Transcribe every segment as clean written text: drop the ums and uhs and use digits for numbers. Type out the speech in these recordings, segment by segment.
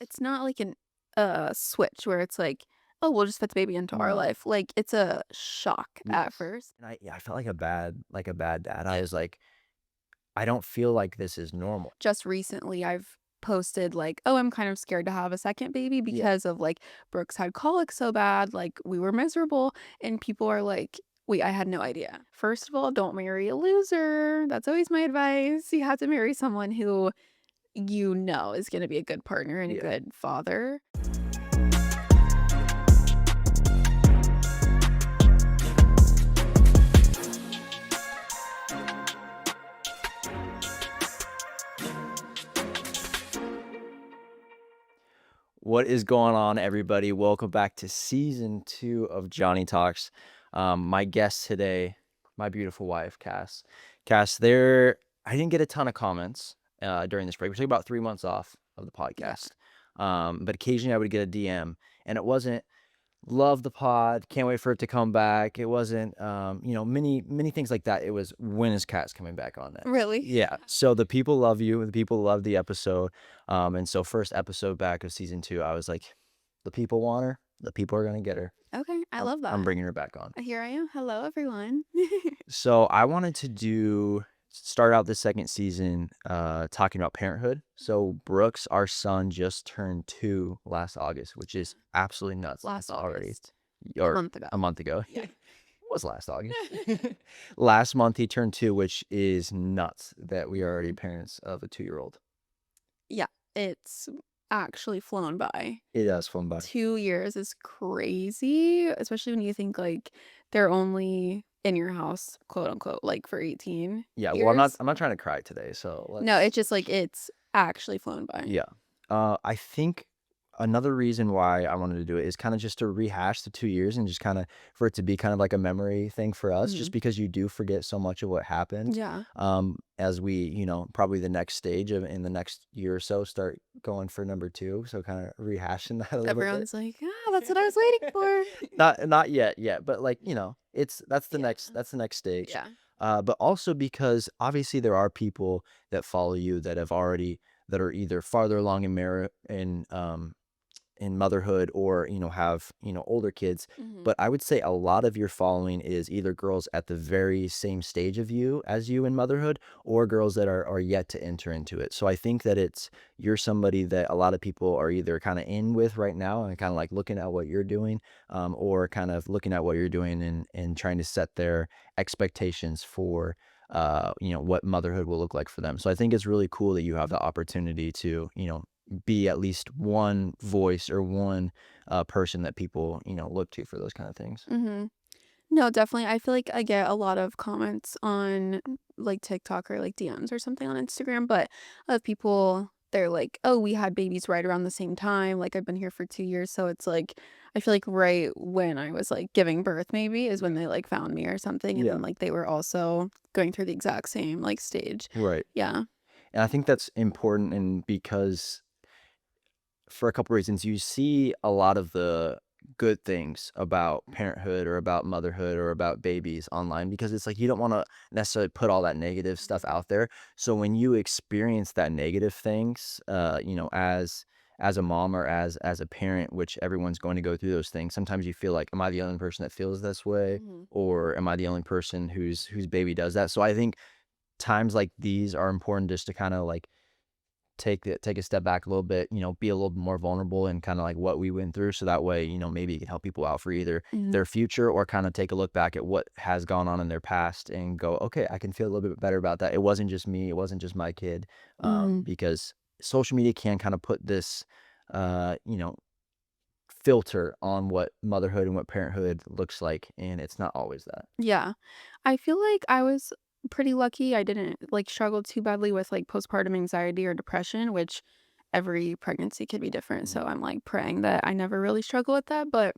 It's not like an switch where it's like, "Oh, we'll just fit the baby into our No. life." Like, it's a shock at Yes. first. And I felt like a bad dad. I was like, I don't feel like this is normal. Just recently, I've posted like, "Oh, I'm kind of scared to have a second baby Yeah. because of, like, Brooks had colic so bad, like, we were miserable," and people are like, "Wait, I had no idea." First of all, don't marry a loser. That's always my advice. You have to marry someone who you know is gonna be a good partner and a Yeah. good father. What is going on, everybody? Welcome back to season 2 of Johnny Talks. My guest today, my beautiful wife, Cass. Cass, I didn't get a ton of comments during this break. We took about 3 months off of the Yeah. podcast. But occasionally I would get a DM, and it wasn't love the pod, can't wait for it to come back. It wasn't, many things like that. It was when is Cass coming back on next? Really? Yeah. So the people love you. The people love the episode. And so first episode back of season 2, I was like, the people want her. The people are gonna get her. Okay, I love I'm that. bringing her back on. Here I am. Hello, everyone. So I wanted to start out the second season talking about parenthood. So Brooks, our son, just turned 2 last August, which is absolutely nuts. Last It's already August. A or month ago. a month ago. Yeah. Was last August. Last month he turned 2, which is nuts that we are already parents of a 2-year-old. Yeah, it's actually flown by. It has flown by. 2 years is crazy, especially when you think, like, they're only in your house, quote, unquote, like, for 18 Yeah, well, years. I'm not trying to cry today, so No, let's it's just, like, it's actually flown by. yeah. I think another reason why I wanted to do it is kinda just to rehash the 2 years and just kinda for it to be kind of like a memory thing for us, just Mhm. because you do forget so much of what happened, Yeah. as we, probably the next stage of in the next year or so start going for number 2, so kinda rehashing that a little bit. Everyone's like, "Ah, that's what I was waiting for." Not yet, but, like, it's Yeah. that's the next stage. Yeah. But also because obviously there are people that follow you that are either farther along in motherhood or, have, older kids. Mhm. But I would say a lot of your following is either girls at the very same stage of you as you in motherhood or girls that are yet to enter into it. So I think that you're somebody that a lot of people are either kind of in with right now and kind of like looking at what you're doing, or kind of looking at what you're doing and trying to set their expectations for what motherhood will look like for them. So I think it's really cool that you have the opportunity to, be at least one voice or one person that people, look to for those kind of things. Mhm. No, definitely. I feel like I get a lot of comments on like TikTok or like DMs or something on Instagram, but of people they're like, "Oh, we had babies right around the same time. Like I've been here for 2 years." So it's like I feel like right when I was like giving birth maybe is when they like found me or something and Yeah, then like they were also going through the exact same like stage. right. Yeah. And I think that's important, and because for a couple reasons. You see a lot of the good things about parenthood or about motherhood or about babies online because it's like you don't want to necessarily put all that negative stuff out there. So when you experience that negative things, as a mom or as a parent, which everyone's going to go through those things, sometimes you feel like, am I the only person that feels this way? Mhm. Or am I the only person whose baby does that? So I think times like these are important just to kind of like take a step back a little bit, be a little bit more vulnerable and kind of like what we went through. So that way, maybe you can help people out for either Mhm. their future or kind of take a look back at what has gone on in their past and go, okay, I can feel a little bit better about that. It wasn't just me. It wasn't just my kid. Mhm. Because social media can kind of put this, filter on what motherhood and what parenthood looks like. And it's not always that. Yeah. I feel like I was pretty lucky. I didn't like struggle too badly with like postpartum anxiety or depression, which every pregnancy could be different. Mhm. So I'm like praying that I never really struggle with that. But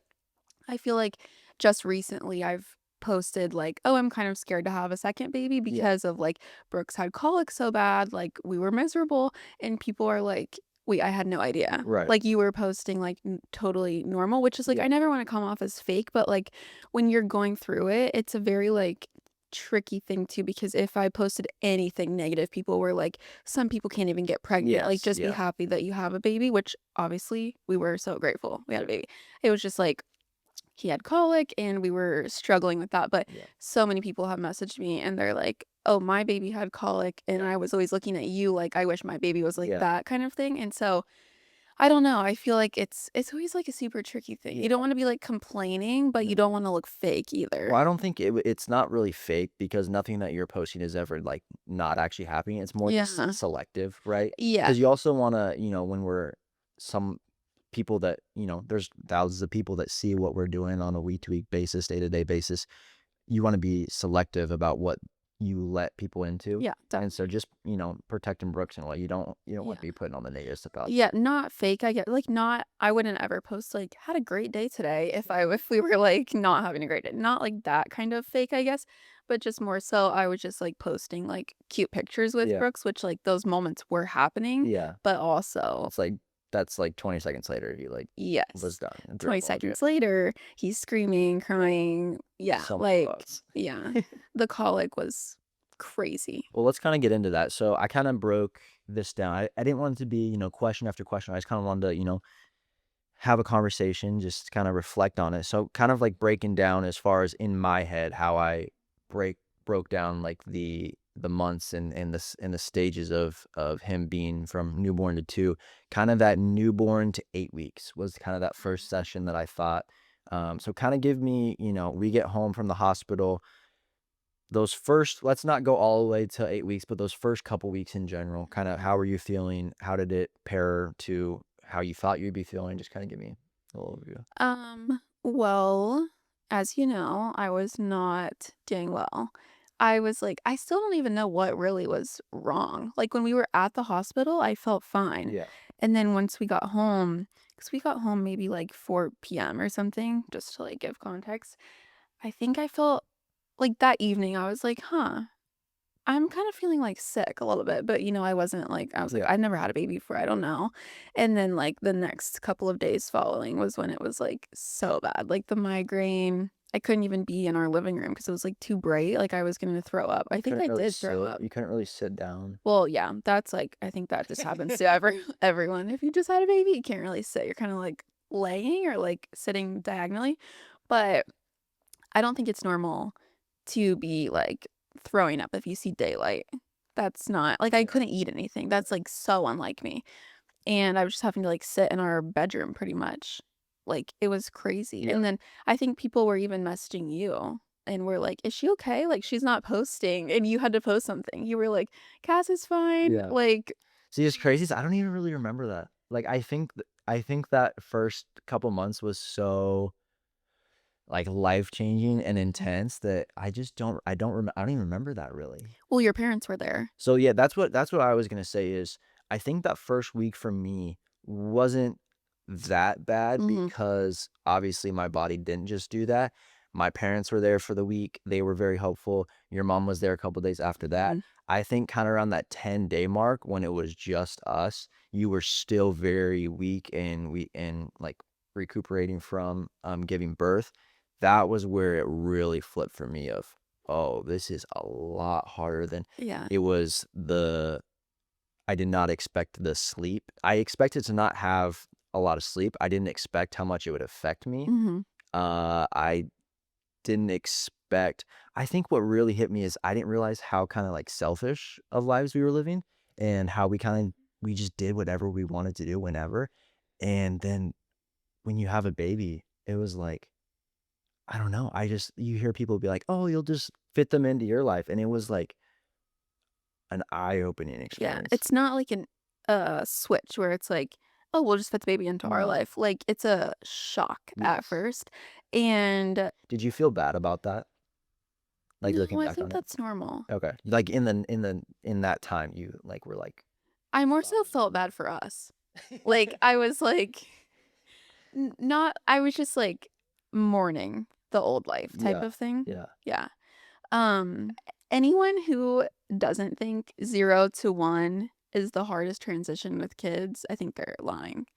I feel like just recently I've posted like, oh, I'm kind of scared to have a second baby Yeah. because of like Brooks had colic so bad, like we were miserable. And people are like, wait, I had no idea. Right. Like you were posting like totally normal, which is like, Yeah. I never want to come off as fake, but like when you're going through it, it's a very like tricky thing too because if I posted anything negative, people were like, some people can't even get pregnant. Like, Yes, just be yeah, happy that you have a baby, which obviously we were so grateful we had a baby. It was just like he had colic and we were struggling with that. But yeah, so many people have messaged me and they're like, oh, my baby had colic. And yeah, I was always looking at you like, I wish my baby was like yeah, that kind of thing. And so I don't know. I feel like it's always like a super tricky thing. You don't yeah. want to be like complaining, but you No. don't want to look fake either. Well, I don't think it's not really fake because nothing that you're posting is ever, like, not actually happening. It's more just Yeah. selective, right? Yeah. Because you also wanna, when we're some people that, there's thousands of people that see what we're doing on a week-to-week basis, day-to-day basis. You wanna be selective about what you let people into, Yeah, and so definitely. just, protecting Brooks and what you don't Yeah. wanna be putting on the negatives about. Yeah, not fake, I get like, not I wouldn't ever post, like, "Had a great day today," if we were, like, not having a great day. Not like that kind of fake, I guess, but just more so I was just, like, posting, like, cute pictures with Yeah, Brooks, which, like, those moments were happening, yeah. but also It's like that's, like, 20 seconds later, he, like, was yes, done and threw 20 up emoji. seconds later, he's screaming, crying. Yeah, So many like thoughts. yeah, the colic was crazy. Well, let's kinda get into that. So I kinda broke this down. I didn't want it to be, question after question. I just kinda wanted to, have a conversation, just kinda reflect on it. So kind of like breaking down as far as in my head how I break broke down like the months and the stages of him being from newborn to 2. Kind of that newborn to 8 weeks was kind of that first session that I thought. So kinda give me, we get home from the hospital. Those first let's not go all the way to 8 weeks, but those first couple weeks in general, kinda how were you feeling? How did it pair to how you thought you'd be feeling? Just kinda give me a little overview. Well, as you know, I was not doing well. I was like, I still don't even know what really was wrong. Like when we were at the hospital, I felt fine. Yeah. And then once we got home, because we got home maybe like 4 p.m. or something, just to like give context, I think I felt like that evening, I was like, huh, I'm kind of feeling, like, sick a little bit, but, I wasn't, like I was like, Yeah. "I've never had a baby before, I don't know." And then, like, the next couple of days following was when it was, like, so bad, like, the migraine, I couldn't even be in our living room because it was, like, too bright, like, I was gonna throw up. I think I did throw up. You couldn't really sit down. Well, yeah, that's, like I think that just happens to everyone. If you just had a baby, you can't really sit, you're kinda, like, laying or, like, sitting diagonally, but I don't think it's normal to be, like, throwing up if you see daylight. That's not like, I Yeah. couldn't eat anything. That's, like, so unlike me, and I was just having to, like, sit in our bedroom pretty much. Like, it was crazy, Yeah. and then I think people were even messaging you and were like, "Is she okay? Like, she's not posting," and you had to post something. You were like, "Cass is fine." Yeah. Like See, it's crazy is I don't even really remember that. Like, I think that first couple months was so, like, life-changing and intense that I don't even remember that really. well, your parents were there. So, yeah, that's what I was gonna say is, I think that first week for me wasn't that bad Mhm, because, obviously, my body didn't just do that. My parents were there for the week, they were very helpful. Your mom was there a couple days after that. mhm. I think kinda around that 10-day mark when it was just us, you were still very weak and, like, recuperating from, giving birth. That was where it really flipped for me of, "Oh, this is a lot harder than." Yeah. It was the I did not expect the sleep. I expected to not have a lot of sleep. I didn't expect how much it would affect me. Mhm. I didn't expect I think what really hit me is I didn't realize how kinda, like, selfish of lives we were living and how we just did whatever we wanted to do whenever, and then when you have a baby, it was like, I don't know, you hear people be like, "Oh, you'll just fit them into your life," and it was like an eye-opening Yeah, experience. it's not like an switch where it's like, "Oh, we'll just fit the baby into our No. life." Like, it's a shock at Yes. first, and Did you feel bad about that? Like, no, looking I back think on it? that's normal. Okay. Like, in that time, you, like, were like, I more so "Sorry." felt bad for us. Like, I was like n not I was just, like, mourning the old life type Yeah. of thing. Yeah. Yeah. Um, anyone who doesn't think 0 to 1 is the hardest transition with kids, I think they're lying.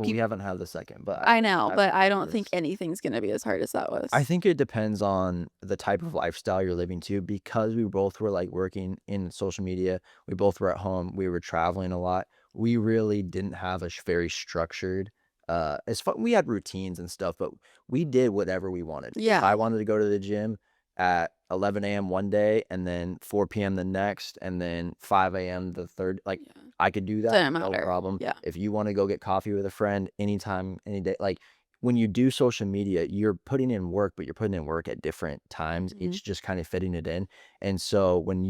Well, we haven't had the second, but I know, I've but I heard don't think this. anything's gonna be as hard as that I was. think it depends on the type of lifestyle you're living too, because we both were like working in social media. We both were at home. We were traveling a lot. We really didn't have a very structured, as far, we had routines and stuff, but we did whatever we wanted. If Yeah, I wanted to go to the gym at 11 a.m. one day and then 4 p.m. the next, and then 5 a.m. the third, like yeah. I could do that, Didn't no matter. problem. Yeah. If you want to go get coffee with a friend anytime, any day, like when you do social media, you're putting in work, but you're putting in work at different times. Mhm. It's just kind of fitting it in. And so when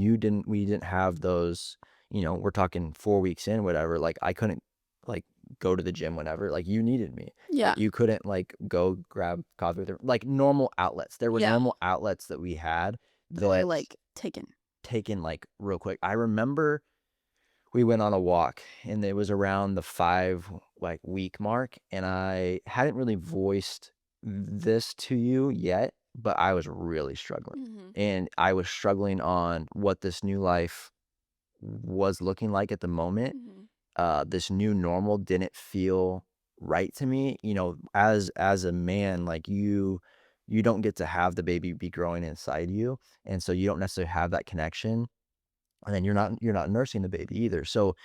we didn't have those, we're talking 4 weeks in, whatever, like I couldn't like go to the gym whenever, like you needed me. Yeah. Like you couldn't like go grab coffee with her, like normal outlets. There were Yeah. normal outlets that we had That were, that like, taken. taken like real quick. I remember we went on a walk and it was around the 5 week mark, and I hadn't really voiced this to you yet, but I was really struggling. Mhm. And I was struggling on what this new life was looking like at the moment. Mhm. This new normal didn't feel right to me. As a man, like you don't get to have the baby be growing inside you. And so you don't necessarily have that connection, and then you're not nursing the baby either. So,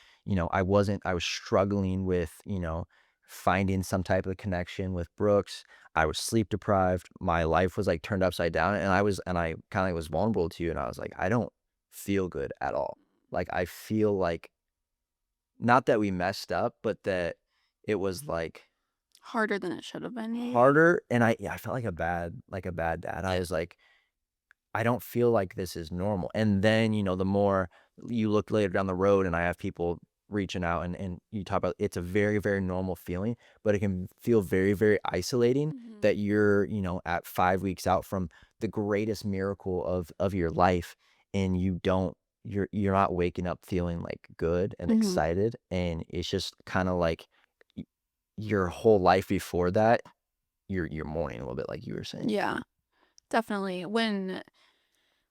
I was struggling with, finding some type of connection with Brooks. I was sleep deprived. My life was like turned upside down, and I kind of was vulnerable to you, and I was like, I don't feel good at all. Like I feel like not that we messed up, but that it was like Harder than it should have been, maybe? harder, and I felt like a bad dad. I Yeah. was like, I don't feel like this is normal. And then, the more you look later down the road and I have people reaching out, and you talk about, it's a very, very normal feeling, but it can feel very, very isolating Mhm. that you're, at 5 weeks out from the greatest miracle of your life, and you're not waking up feeling like good and Mhm. excited. And it's just kind of like y- your whole life before that, you're mourning a little bit, like you were saying. Yeah, definitely. When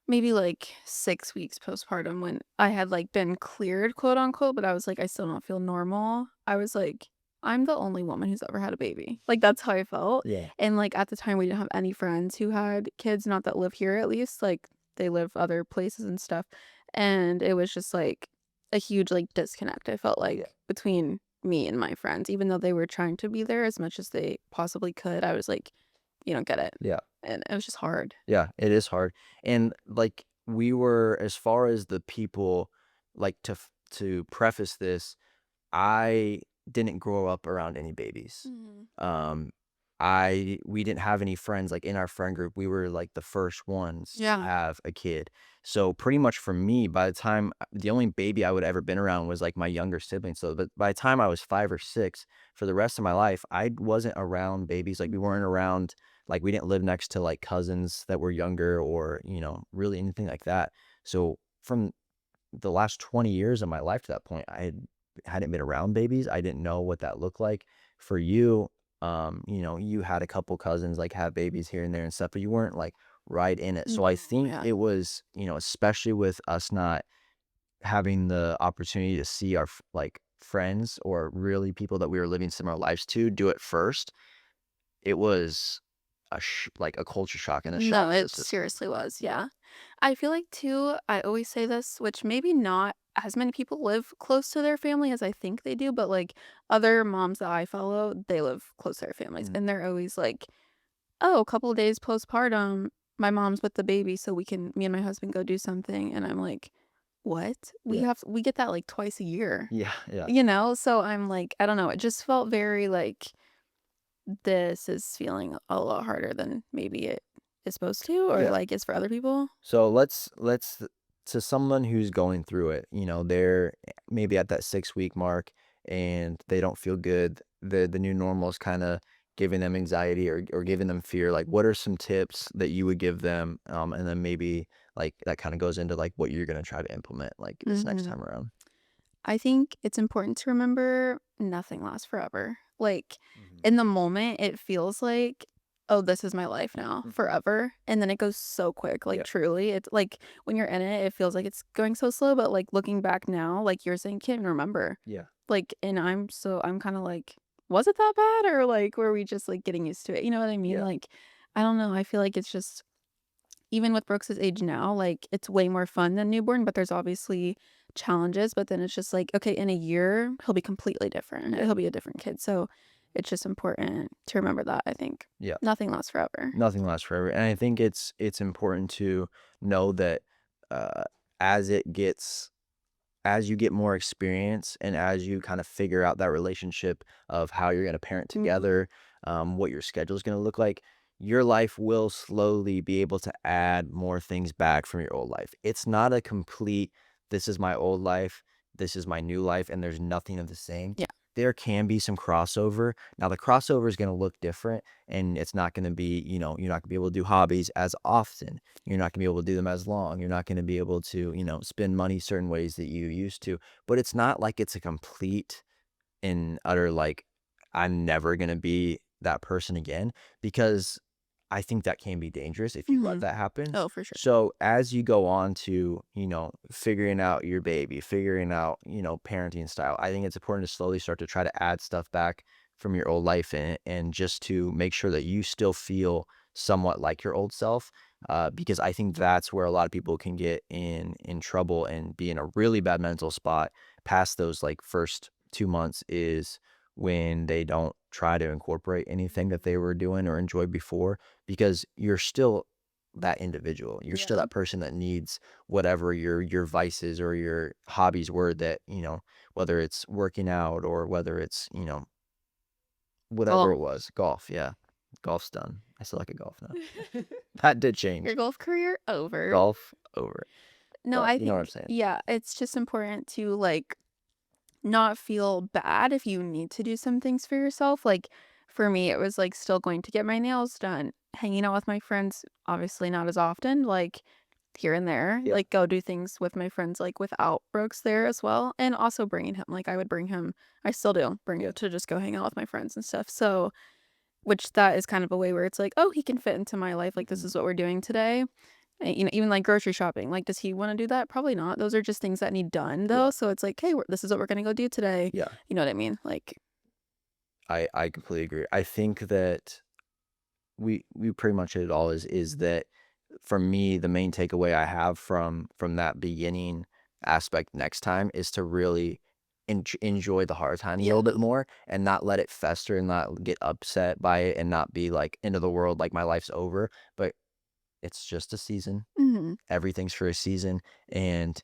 maybe, like, 6 weeks postpartum when I had, like, been "cleared," quote, unquote, but I was like, "I still don't feel normal." I was like, "I'm the only woman who's ever had a baby." Like, that's how I felt, Yeah. and, like, at the time, we didn't have any friends who had kids, not that live here at least, like, they live other places and stuff, and it was just, like, a huge, like, disconnect, I felt Yeah. like, between me and my friends, even though they were trying to be there as much as they possibly could, I was like, "You don't get it," Yeah. and it was just hard. Yeah, it is hard. And like we were, as far as the people, like to preface this, I didn't grow up around any babies. Mhm. Um, we didn't have any friends, like in our friend group. We were like the first ones to Yeah. have a kid. So pretty much for me, by the time the only baby I would ever been around was like my younger siblings. So, but by the time I was 5 or 6, for the rest of my life, I wasn't around babies. Like we weren't Mhm. around, like we didn't live next to like cousins that were younger, or really anything like that. So from the last 20 years of my life to that point, hadn't been around babies. I didn't know what that looked like. For you, you had a couple cousins like have babies here and there and stuff, but you weren't like right in it. So I No, think yeah. it was, especially with us not having the opportunity to see our like friends or really people that we were living similar lives to do it first. It was like a culture shock and a shock No, to the it system. seriously was, yeah. I feel like too, I always say this, which maybe not as many people live close to their family as I think they do, but, like, other moms that I follow, they live close to their families, Mm, and they're always like, "Oh, a couple of days postpartum, my mom's with the baby, so me and my husband go do something," and I'm like, "What? yeah, We get that, like, twice a year." yeah, yeah, You know? So I'm like, I don't know, it just felt very, like, this is feeling a lot harder than maybe it is supposed to or, yeah. like, is for other people. So let's to someone who's going through it, they're maybe at that 6 week mark and they don't feel good. The new normal is kind of giving them anxiety, or giving them fear. Like, what are some tips that you would give them? And then maybe like that kind of goes into like what you're gonna try to implement like this next Mhm. time around. I think it's important to remember nothing lasts forever. Like, Mhm. in the moment, it feels like, "Oh, this is my life now, Mhm. forever," and then it goes so quick, like, Yeah, truly. It's like, when you're in it, it feels like it's going so slow, but, like, looking back now, like you're saying, can't even remember. yeah, Like, and I'm kinda like, was it that bad, or, like, were we just, like, getting used to it? You know what I mean? Yeah. Like, I don't know, I feel like it's just even with Brooks's age now, like, it's way more fun than newborn, but there's obviously challenges, but then it's just like, okay, in a year, he'll be completely different. Yeah. He'll be a different kid, so it's just important to remember that, I think. Yeah. Nothing lasts forever. Nothing lasts forever, and I think it's important to know that, uh, as it gets as you get more experience and as you kind of figure out that relationship of how you're going to parent Mhm. together, what your schedule is going to look like, your life will slowly be able to add more things back from your old life. It's not a complete, this is my old life, this is my new life, and there's nothing of the same. Yeah. There can be some crossover. Now, the crossover is going to look different, and it's not going to be, you're not going to be able to do hobbies as often. You're not gonna be able to do them as long. You're not gonna be able to, spend money certain ways that you used to. But it's not like it's a complete and utter, like, I'm never gonna be that person again, because I think that can be dangerous if you let Mhm. that happen. Oh, for sure. So as you go on to, figuring out your baby, figuring out, parenting style, I think it's important to slowly start to try to add stuff back from your old life in it, and just to make sure that you still feel somewhat like your old self. Because I think that's where a lot of people can get in trouble and be in a really bad mental spot past those like first 2 months, is when they don't try to incorporate anything that they were doing or enjoyed before, because you're still that individual. You're still Yeah. that person that needs whatever your vices or your hobbies were, that, whether it's working out or whether it's, whatever it Golf. was. Golf, yeah. Golf's done. I still like a golf now. That did Your change. golf career over. Golf over. No, But I you know what I'm think saying? yeah, it's just important to, like, not feel bad if you need to do some things for yourself. Like, for me, it was, like, still going to get my nails done, hanging out with my friends, obviously not as often, like, here and there, Yeah. like, go do things with my friends, like, without Brooks there as well, and also bringing him, like, I would bring him I still do, bring Yeah. him to just go hang out with my friends and stuff, so which that is kind of a way where it's like, "Oh, he can fit into my life, like, this Mhm. is what we're doing today." Even, like, grocery shopping, like, does he wanna do that? Probably not. Those are just things that need done, though, Yeah. so it's like, "Hey, this is what we're gonna go do today." Yeah. You know what I mean? Like I completely agree. I think that we pretty much hit it all, is that for me, the main takeaway I have from that beginning aspect next time is to really enjoy the hard times a yeah. little bit more, and not let it fester and not get upset by it and not be like end of the world, like my life's over. But it's just a season. Mhm. Everything's for a season. And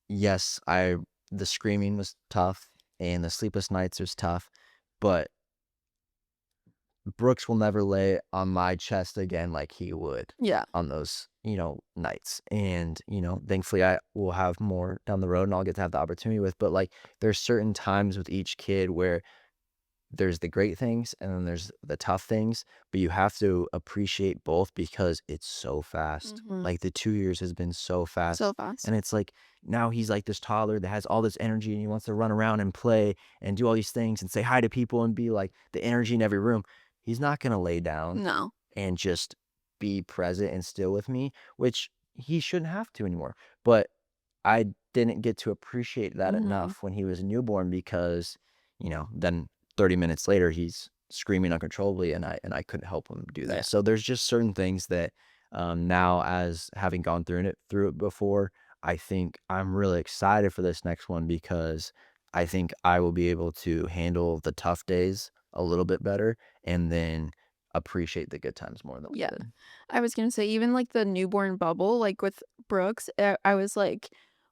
yes, I the screaming was tough and the sleepless nights was tough, but Brooks will never lay on my chest again like he would Yeah. on those, nights. And, thankfully I will have more down the road and I'll get to have the opportunity with. But like, there's certain times with each kid where there's the great things and then there's the tough things, but you have to appreciate both because it's so fast. Mhm. Like the 2 years has been so So fast. fast. And it's like now he's like this toddler that has all this energy and he wants to run around and play and do all these things and say hi to people and be like the energy in every room. He's not going to lay down No. and just be present and still with me, which he shouldn't have to anymore. But I didn't get to appreciate that Mhm. enough when he was a newborn, because, then 30 minutes later he's screaming uncontrollably and I couldn't help him do Yeah. that. So there's just certain things that, now, as having gone through it before, I think I'm really excited for this next one, because I think I will be able to handle the tough days a little bit better, and then appreciate the good times more than we Yeah. did. I was gonna say even, like, the newborn bubble, like, with Brooks, I was like,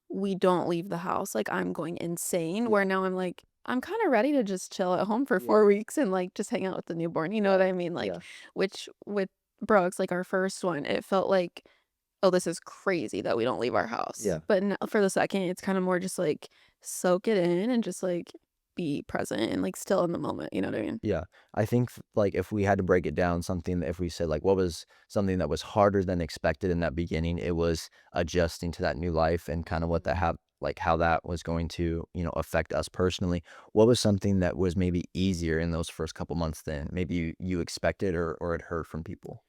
"We don't leave the house." Like, I'm going insane, Yeah. where now I'm like, "I'm kinda ready to just chill at home for Yeah. 4 weeks and, like, just hang out with the newborn." You know what Yeah. I mean? Like, Yeah. which with Brooks, like, our first one, it felt like, "Oh, this is crazy that we don't leave our house." Yeah. But n for the second, it's kinda more just, like, soak it in and just, like, be present and, like, still in the moment, you know what I mean? Yeah. I think like if we had to break it down, if we said like what was something that was harder than expected in that beginning, it was adjusting to that new life and kind of what that Mhm. have like how that was going to, affect us personally. What was something that was maybe easier in those first couple months than maybe you expected or had heard from people?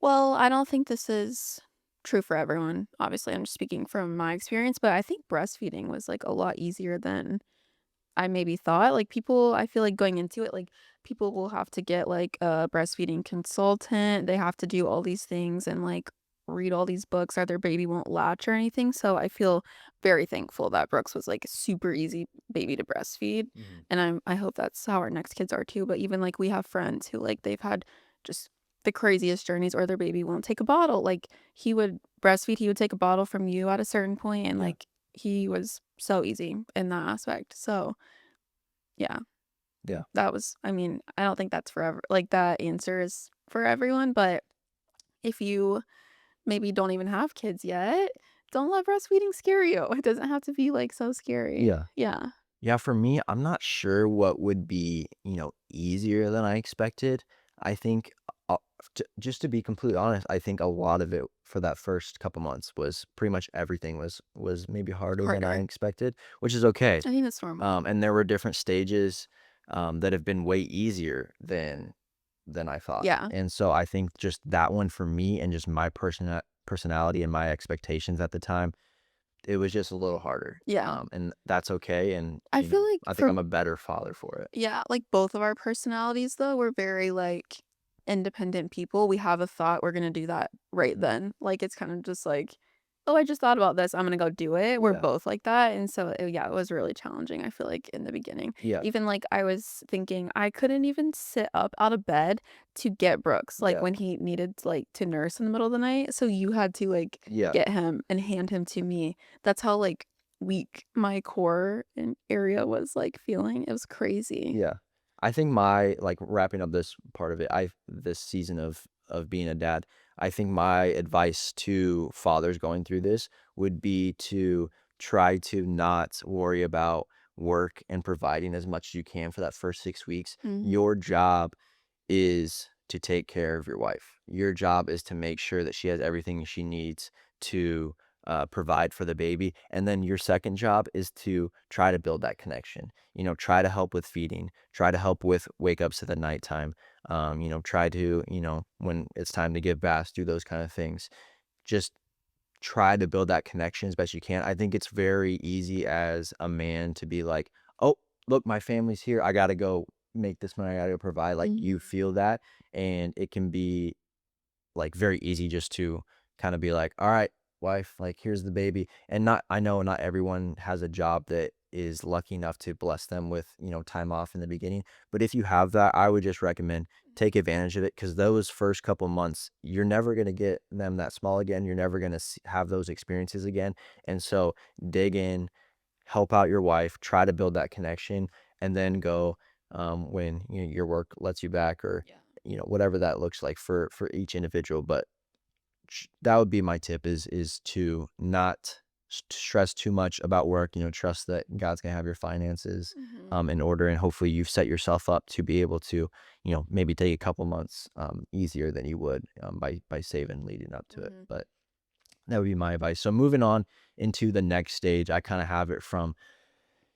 Well, I don't think this is true for everyone. Obviously, I'm just speaking from my experience, but I think breastfeeding was like a lot easier than I maybe thought. Like, people I feel like going into it, like, people will have to get, like, a breastfeeding consultant, they have to do all these things and, like, read all these books or their baby won't latch or anything, so I feel very thankful that Brooks was, like, a super easy baby to breastfeed, Mhm. and I hope that's how our next kids are too, but even, like, we have friends who, like, they've had just the craziest journeys or their baby won't take a bottle, like, he would breastfeed, he would take a bottle from you at a certain point, and, Yeah. like, he was so easy in that aspect, so, yeah, Yeah. that was I mean, I don't think that's forever like, that answer is for everyone, but if you maybe don't even have kids yet, don't let breastfeeding scare you. It doesn't have to be, like, so scary. Yeah. Yeah. Yeah, for me, I'm not sure what would be, easier than I expected. I think, just to be completely honest, I think a lot of it for that first couple months was pretty much everything was maybe harder than I Harder. expected, which is okay. I think that's normal. And there were different stages that have been way easier than I thought. Yeah. And so I think just that one for me and just my personality and my expectations at the time, it was just a little harder, Yeah. and that's okay, and, I feel like I think for I'm a better father for it. yeah, like, both of our personalities, though, we're very, like, independent people. We have a thought, we're gonna do that right Mhm. then. Like, it's kinda just like, "Oh, I just thought about this, I'm gonna go do it." We're Yeah, both like that, and so, yeah, it was really challenging, I feel like, in the beginning. yeah, Even, like, I was thinking I couldn't even sit up out of bed to get Brooks, like, yeah, when he needed, like, to nurse in the middle of the night, so you had to, like, yeah, get him and hand him to me. That's how, like, weak my core and area was, like, feeling. It was crazy. yeah. I think my like, wrapping up this part of it, I this season of being a dad, I think my advice to fathers going through this would be to try to not worry about work and providing as much as you can for that first 6 weeks. Mhm. Your job is to take care of your wife. Your job is to make sure that she has everything she needs to provide for the baby. And then your second job is to try to build that connection. Try to help with feeding, try to help with wake ups at the nighttime. Try to, when it's time to give baths, do those kind of things. Just try to build that connection as best you can. I think it's very easy as a man to be like, "Oh, look, my family's here. I gotta go make this money. I gotta go provide." Like you Mhm. feel that, and it can be like very easy just to kind of be like, all right, wife, like here's the baby. And not, I know not everyone has a job that is lucky enough to bless them with, time off in the beginning. But if you have that, I would just recommend take advantage of it because those first couple months, you're never going to get them that small again. You're never going to have those experiences again. And so dig in, help out your wife, try to build that connection, and then go when your work lets you back or Yeah. whatever that looks like for each individual. But that would be my tip is to not stress too much about work. Trust that God's gonna have your finances Mhm. in order, and hopefully you've set yourself up to be able to maybe take a couple months easier than you would by saving leading up to it. Mhm. But that would be my advice. So moving on into the next stage, I kind of have it from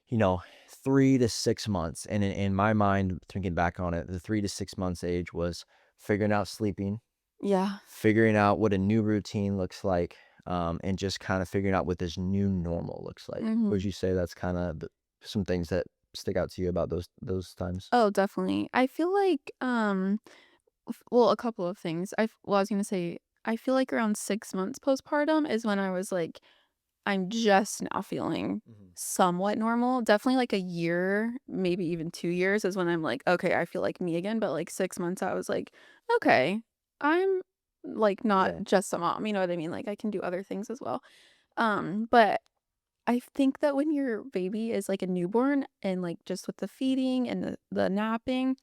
you know 3 to 6 months, and in my mind, thinking back on it, the 3 to 6 months age was figuring out sleeping, Yeah. figuring out what a new routine looks like, and just kind of figuring out what this new normal looks like. Would Mhm. you say that's kind of some things that stick out to you about those times? Oh, definitely. I feel like, well, a couple of things. I was gonna say, I feel like around 6 months postpartum is when I was like, I'm just now feeling Mhm. somewhat normal. Definitely like a year, maybe even 2 years is when I'm like, "Okay, I feel like me again," but like 6 months, I was like, "Okay, I'm, like, not Yeah, just a mom," you know what I mean? Like, I can do other things as well. But I think that when your baby is like a newborn and, like, just with the feeding and the napping,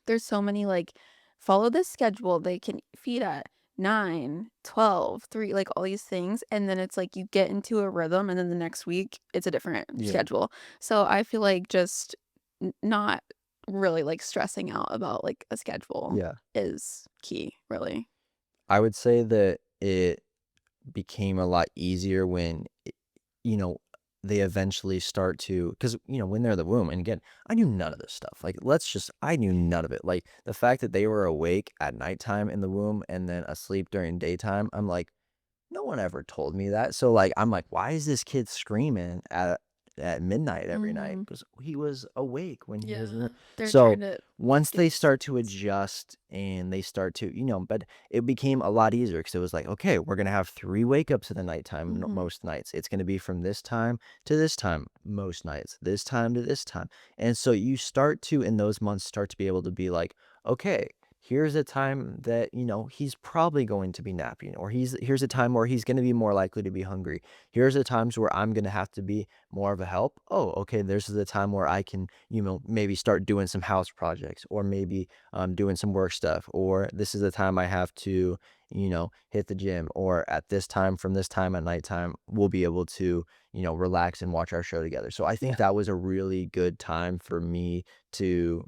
there's so many, like, follow this schedule, they can feed at 9, 12, 3, like, all these things, and then it's like you get into a rhythm, and then the next week, it's a different yeah, schedule. So, I feel like just not really, like, stressing out about, like, a schedule yeah. is key, really. I would say that it became a lot easier when you know, they eventually start to, because when they're in the womb, and again, I knew none of this stuff. Like, I knew none of it. Like, the fact that they were awake at nighttime in the womb and then asleep during daytime, I'm like, no one ever told me that. So, like, I'm like, why is this kid screaming at midnight every night Mhm. because he was awake when he was in Yeah. the They're trying so to once get they used to start to things. adjust and they start to, but it became a lot easier because it was like, okay, we're gonna have 3 wake ups in the nighttime Mhm. most nights. It's gonna be from this time to this time most nights, this time to this time. And so you start to in those months start to be able to be like, okay, here's a time that, he's probably going to be napping, or here's a time where he's gonna be more likely to be hungry. Here's the times where I'm gonna have to be more of a help. Oh, okay, there's the time where I can, maybe start doing some house projects, or maybe doing some work stuff, or this is the time I have to, hit the gym, or at this time from this time at nighttime, we'll be able to, relax and watch our show together. So I think Yeah. that was a really good time for me to,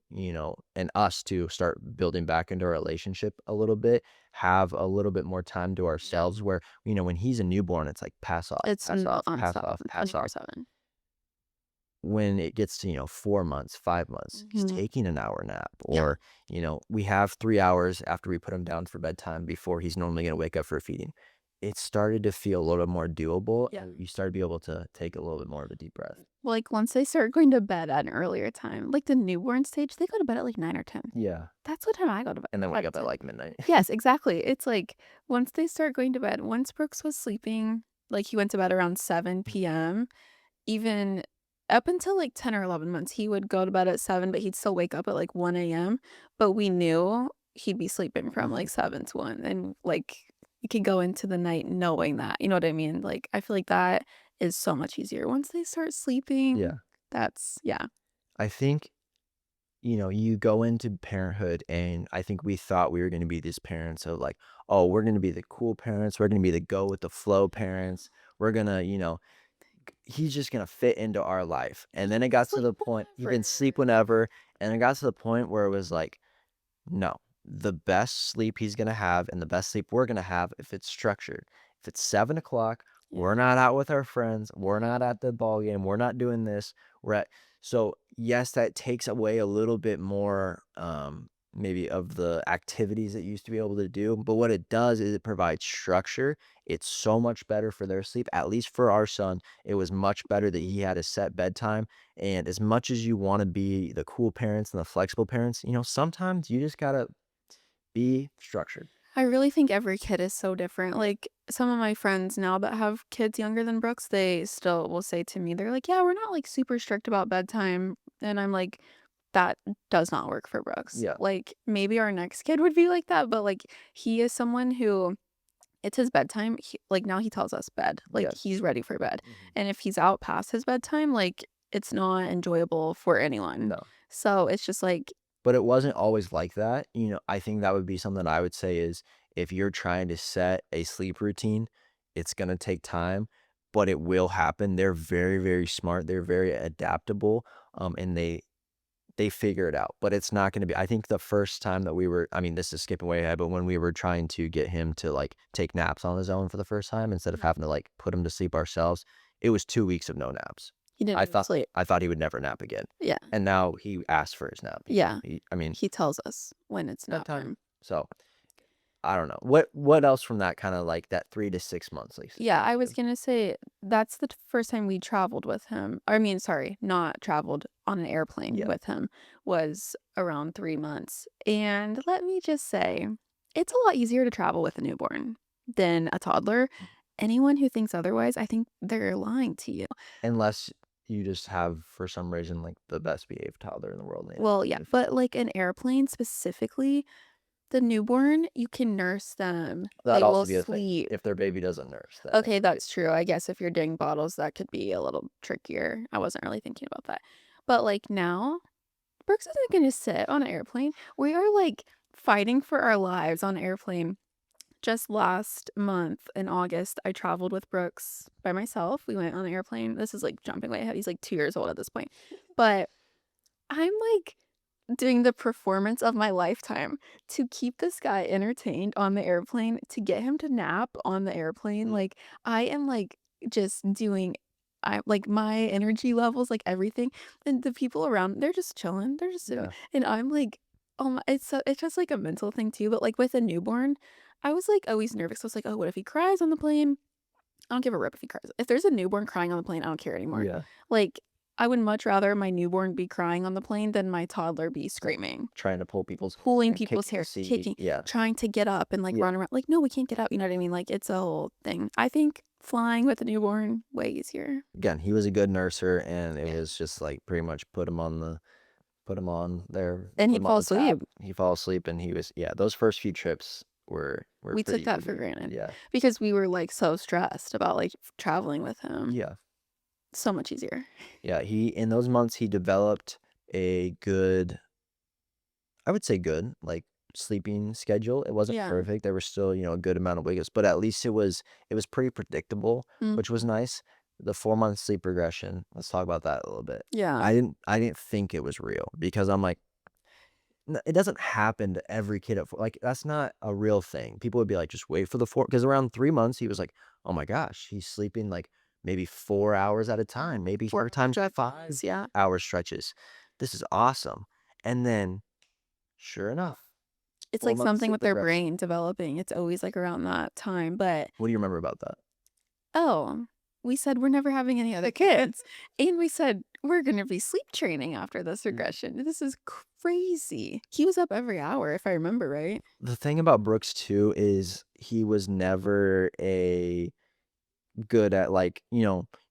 and us to start building back into our relationship a little bit, have a little bit more time to Yeah. ourselves where, when he's a newborn, it's like pass off, It's pass off, pass nonstop, off, pass off. 24/7. When it gets to, 4 months, 5 months, he's Mhm. taking an hour nap, Yeah. or, we have 3 hours after we put him down for bedtime before he's normally gonna wake up for feeding. It started to feel a little bit more doable, Yeah. and you started to be able to take a little bit more of a deep breath. Like, once they start going to bed at an earlier time, like the newborn stage, they go to bed at, like, 9 or 10. Yeah, That's what time I go to bed, and then wake 5 up to at, 10. like, midnight. Yes, exactly. It's like, once they start going to bed once Brooks was sleeping, like, he went to bed around 7 p.m., even up until, like, 10 or 11 months, he would go to bed at 7, but he'd still wake up at, like, 1 a.m., but we knew he'd be sleeping from, like, 7 to 1, and, like, you could go into the night knowing that, you know what I mean? Like, I feel like that is so much easier. Once they start sleeping, Yeah. that's yeah. I think, you go into parenthood, and I think we thought we were gonna be these parents of like, "Oh, we're gonna be the cool parents, we're gonna be the go with the flow parents, we're gonna, he's just gonna fit into our life." And He then it can got to sleep the point he can sleep whenever. whenever, and it got to the point where it was like, no, the best sleep he's gonna have and the best sleep we're gonna have if it's structured. If it's 7 o'clock, Yeah. we're not out with our friends, we're not at the ball game, we're not doing this. We're at so yes, that takes away a little bit more maybe of the activities that you used to be able to do. But what it does is it provides structure. It's so much better for their sleep. At least for our son, it was much better that he had a set bedtime, and as much as you wanna be the cool parents and the flexible parents, sometimes you just gotta be structured. I really think every kid is so different. Like, some of my friends now that have kids younger than Brooks, they still will say to me, they're like, "Yeah, we're not, like, super strict about bedtime." And I'm like, "That does not work for Brooks." Yeah. Like, maybe our next kid would be like that, but, like, he is someone who it's his bedtime. Like, now he tells us bed. Like, Yes. he's ready for bed. Mhm. And if he's out past his bedtime, like, it's not enjoyable for anyone. No. So, it's just like But it wasn't always like that. I think that would be something I would say is if you're trying to set a sleep routine, it's gonna take time, but it will happen. They're very, very smart. They're very adaptable, and they figure it out, but it's not gonna be I think the first time that this is skipping way ahead, but when we were trying to get him to, like, take naps on his own for the first time instead of Mhm. having to, like, put him to sleep ourselves, it was 2 weeks of no naps. He didn't I even thought sleep. I thought he would never nap again, Yeah. and now he asks for his nap. Yeah. He He tells us when it's nap bedtime. time. So, I don't know. What else from that kinda, like, that 3 to 6 months, like, you Yeah, can I think was of? gonna say that's the first time we traveled with him. I mean, sorry, not traveled on an airplane Yeah. with him was around 3 months. And let me just say, it's a lot easier to travel with a newborn than a toddler. Anyone who thinks otherwise, I think they're lying to you. Unless you just have, for some reason, like, the best behaved toddler in the world, and Well, yeah, if but like an airplane specifically, the newborn, you can nurse them. that'd They will also be a thing. sleep. If their baby doesn't nurse, that Okay, makes a big that's true. I guess if you're doing bottles, that could be a little trickier. I wasn't really thinking about that. But like now, Brooks isn't going to sit on an airplane. We are like fighting for our lives on an airplane. Just last month in August, I traveled with Brooks by myself. We went on an airplane. This is like jumping way ahead. He's like 2 years old at this point. But I'm like doing the performance of my lifetime to keep this guy entertained on the airplane, to get him to nap on the airplane. Like, I am like just doing I like my energy levels, like everything. And the people around, they're just chilling. They're just sitting. Yeah. And I'm like, oh my, it's just like a mental thing too. But like with a newborn, I was like always nervous. I was like, oh, what if he cries on the plane? I don't give a rip if he cries. If there's a newborn crying on the plane, I don't care anymore. Yeah. Like, I would much rather my newborn be crying on the plane than my toddler be Like, screaming, trying to pull people's pulling and people's kicking the hair, seat. kicking, Yeah. trying to get up and, like, Yeah. run around. Like, no, we can't get up, you know what I mean? Like, it's a whole thing. I think flying with a newborn, way easier. Again, he was a good nurser, and it Yeah. was just, like, pretty much put him on there, And put he'd him on fall the tap. asleep. He fall asleep, and he was yeah, those first few trips were We took pretty that for weird. granted Yeah. because we were, like, so stressed about, like, traveling with him. Yeah. So much easier. Yeah, he in those months, he developed a good I would say good, like, sleeping schedule. It wasn't Yeah. perfect, there was still, a good amount of wake-ups, but at least it was pretty predictable, which was Mhm. nice. The 4-month sleep regression, let's talk about that a little bit. Yeah. I didn't think it was real because I'm like, "N it doesn't happen to every kid at 4" like, that's not a real thing. People would be like, "Just wait for the 4" because around 3 months, he was like, "Oh my gosh, he's sleeping, like, maybe 4 hours at a time, maybe 4 sometimes stretches, 5 yeah. hour stretches. This is awesome." And then, sure enough, It's like 4-month something sleep with their regress. brain developing. It's always, like, around that time, but, What do you remember about that? "Oh, we said we're never having any other kids, and we said we're gonna be sleep training after this Mm. regression. This is crazy." He was up every hour, if I remember right. The thing about Brooks too is he was never a good at, like,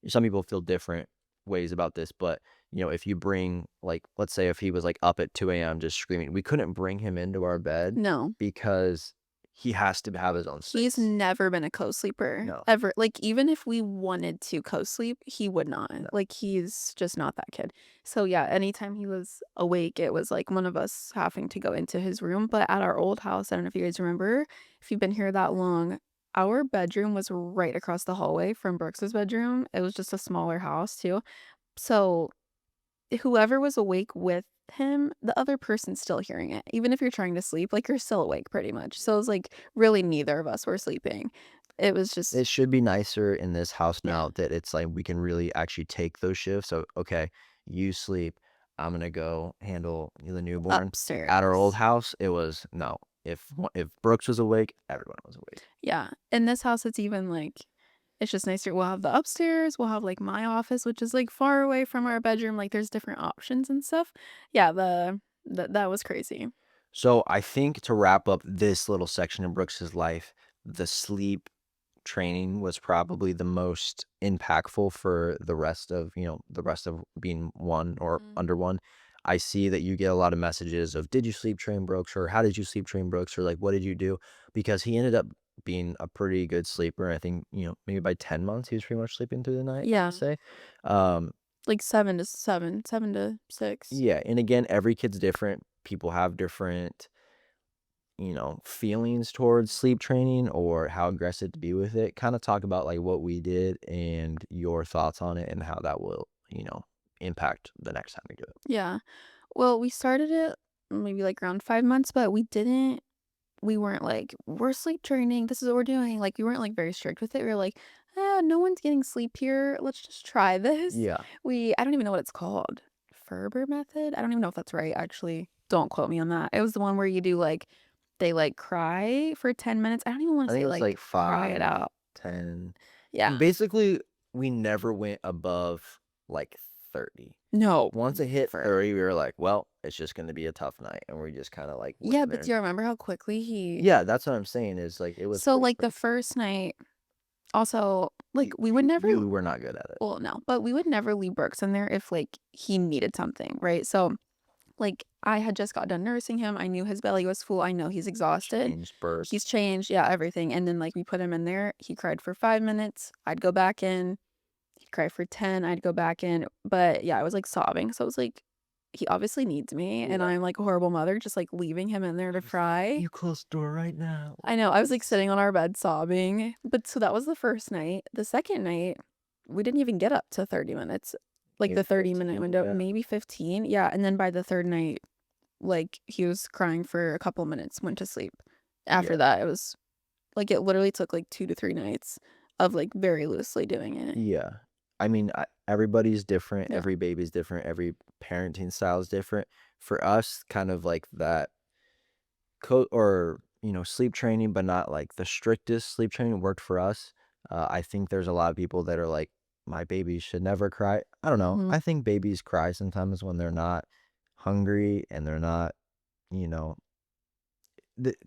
some people feel different ways about this, but, if you bring, like, let's say if he was, like, up at 2 a.m. just screaming, we couldn't bring him into our bed No. because he has to have his own He's space. never been a co-sleeper, No, ever. Like, even if we wanted to co-sleep, he would not. no. Like, he's just not that kid. So, yeah, anytime he was awake, it was, like, one of us having to go into his room, but at our old house, I don't know if you guys remember, if you've been here that long, our bedroom was right across the hallway from Brooks's bedroom. It was just a smaller house, too. So whoever was awake with him, the other person's still hearing it. Even if you're trying to sleep, like, you're still awake pretty much. So, it was like, really neither of us were sleeping. It was just It should be nicer in this house yeah, now that it's like we can really actually take those shifts. So, okay, you sleep. I'm gonna go handle the newborn. At our old upstairs. house, it was no. If Brooks was awake, everyone was awake. Yeah. In this house, it's even, like it's just nicer. We'll have the upstairs, we'll have, like, my office, which is, like, far away from our bedroom, like, there's different options and stuff. Yeah, that was crazy. So I think to wrap up this little section in Brooks's life, the sleep training was probably the most impactful for the rest of being one or Mhm. under one. I see that you get a lot of messages of did you sleep train Brooks or how did you sleep train Brooks or like what did you do? Because he ended up being a pretty good sleeper. I think, maybe by 10 months he was pretty much sleeping through the night, I wanna Yeah. say. Um, Like 7 to 7, 7 to 6. yeah, and again, every kid's different. People have different feelings towards sleep training or how aggressive to be with it. Kind of talk about like what we did and your thoughts on it and how that will, impact the next time we do it. Yeah. Well, we started it maybe, like, around 5 months, but we weren't like, "We're sleep training, this is what we're doing." Like, we weren't, like, very strict with it. We were like, no one's getting sleep here. Let's just try this." Yeah. I don't even know what it's called. Ferber method? I don't even know if that's right, actually. Don't quote me on that. It was the one where you do, like they, like, cry for 10 minutes. I don't even wanna I think say, it was like, like cry it 5, out. 10. Yeah. Basically, we never went above like 30. No. Once it hit For 30, we were like, well, it's just going to be a tough night. And we just kind of like went yeah, in but there. do you remember how quickly he Yeah, that's what I'm saying is like it was so, pretty like, the quick. first night also, like, we would You, never you were not good at it. well, no, but we would never leave Brooks in there if, like, he needed something, right? So, like, I had just got done nursing him, I knew his belly was full, I know he's exhausted. Changed birth. He's changed, yeah, everything, and then, like, we put him in there, he cried for 5 minutes, I'd go back in, he'd cry for 10, I'd go back in, but, yeah, I was, like, sobbing, so I was like, "He obviously needs me, and Yeah. I'm, like, a horrible mother, just, like, leaving him in there to cry." You close the door right now. I know, I was, like, sitting on our bed sobbing, but so that was the first night. The second night, we didn't even get up to 30 minutes, like, Maybe the 30-minute 15, window, yeah. maybe 15, yeah, and then by the 3rd night, like, he was crying for a couple minutes, went to sleep. After Yeah, that, it was like, it literally took, like, 2 to 3 nights of, like, very loosely doing it. yeah. I mean, everybody's different, Yeah. every baby's different, every parenting style is different. For us, kind of like that sleep training, but not like the strictest sleep training worked for us. I think there's a lot of people that are like, my baby should never cry. I don't know. Mhm. I think babies cry sometimes when they're not hungry and they're not, you know,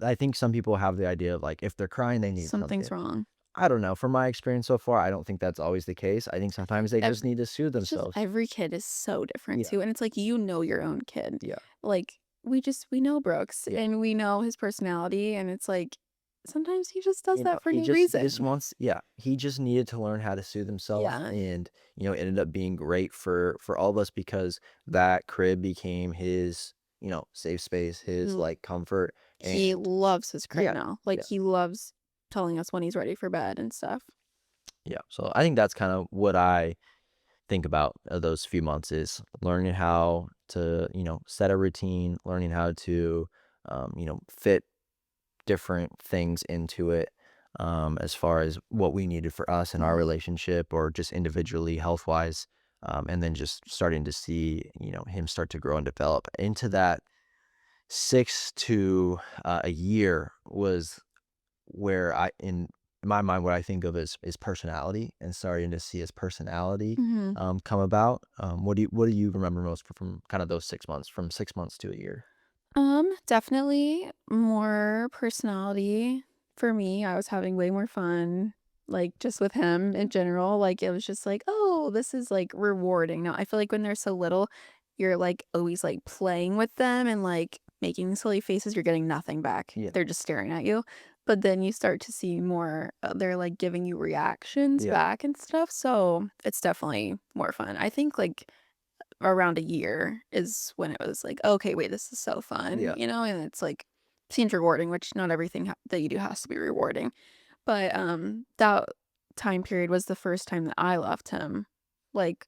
I think some people have the idea of like, if they're crying, they need Something's something. wrong. I don't know. From my experience so far, I don't think that's always the case. I think sometimes they Ev just need to soothe It's just themselves. every kid is so different Yeah. too, and it's like, you know your own kid. Yeah. Like, we know Brooks, Yeah. and we know his personality, and it's like, sometimes he just does You know, that for no he just reason. wants yeah, he just needed to learn how to soothe himself Yeah. and, it ended up being great for all of us because that crib became his, safe space, his, Mhm. like, comfort, He and loves his crib yeah, now. Like, yeah, he loves telling us when he's ready for bed and stuff. yeah, so I think that's kinda what I think about, those few months is learning how to, set a routine, learning how to, fit different things into it, as far as what we needed for us in our Mhm. relationship or just individually health wise. And then just starting to see, him start to grow and develop into that 6 to a year was where in my mind, what I think of is personality and starting to see his personality Mhm. come about. What do you remember most from kind of those 6 months, from 6 months to a year? Definitely more personality for me. I was having way more fun, like, just with him in Yeah. general. Like, it was just like, "Oh, this is, like, rewarding." Now, I feel like when they're so little, you're, like, always, like, playing with them and, like, making silly faces, you're getting nothing back. Yeah. They're just staring at you. But then you start to see more, they're, like, giving you reactions Yeah. back and stuff, so it's definitely more fun. I think, like, around a year is when it was like, "Okay, wait, this is so fun," Yeah. and it's like seems rewarding, which not everything that you do has to be rewarding. But, that time period was the first time that I left him. Like,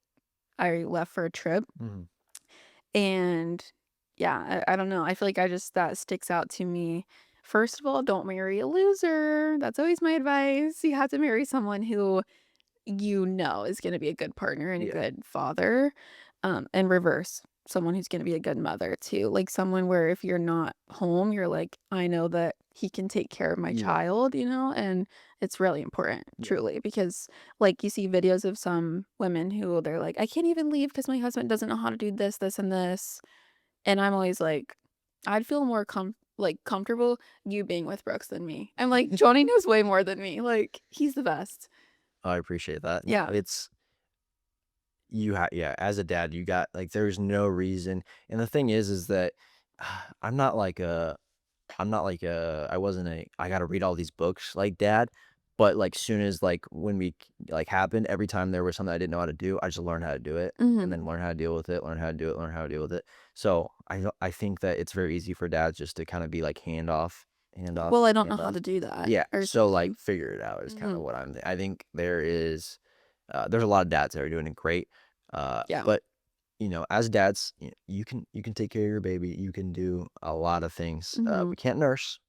I left for a trip, Mhm. and yeah, I don't know, I feel like I just that sticks out to me. First of all, don't marry a loser. That's always my advice. You have to marry someone who is gonna be a good partner and a Yeah. good father, and reverse, someone who's gonna be a good mother too, like, someone where if you're not home, you're like, "I know that he can take care of my Yeah. child," and it's really important, Yeah. truly, because, like, you see videos of some women who they're like, "I can't even leave because my husband doesn't know how to do this, this, and this," and I'm always like, I'd feel more comfortable you being with Brooks than me. I'm like, "Johnny knows way more than me," like, he's the best. I appreciate that. No, Yeah. it's yeah, as a dad, you got like there's no reason. And the thing is that I'm not like a I wasn't a I gotta read all these books like dad, but like soon as like when we like happened, every time there was something I didn't know how to do, I just learned how to do it and Mhm. then learn how to deal with it, learn how to do it, learn how to deal with it. So I think that it's very easy for dads just to kind of be like hand off, Well, I don't know hand how off. to do that Yeah. or So like something. figure it out is kind of Mhm. what I think there's a lot of dads that are doing it great. Yeah. But as dads, you can take care of your baby. You can do a lot of things. We Mhm. can't nurse.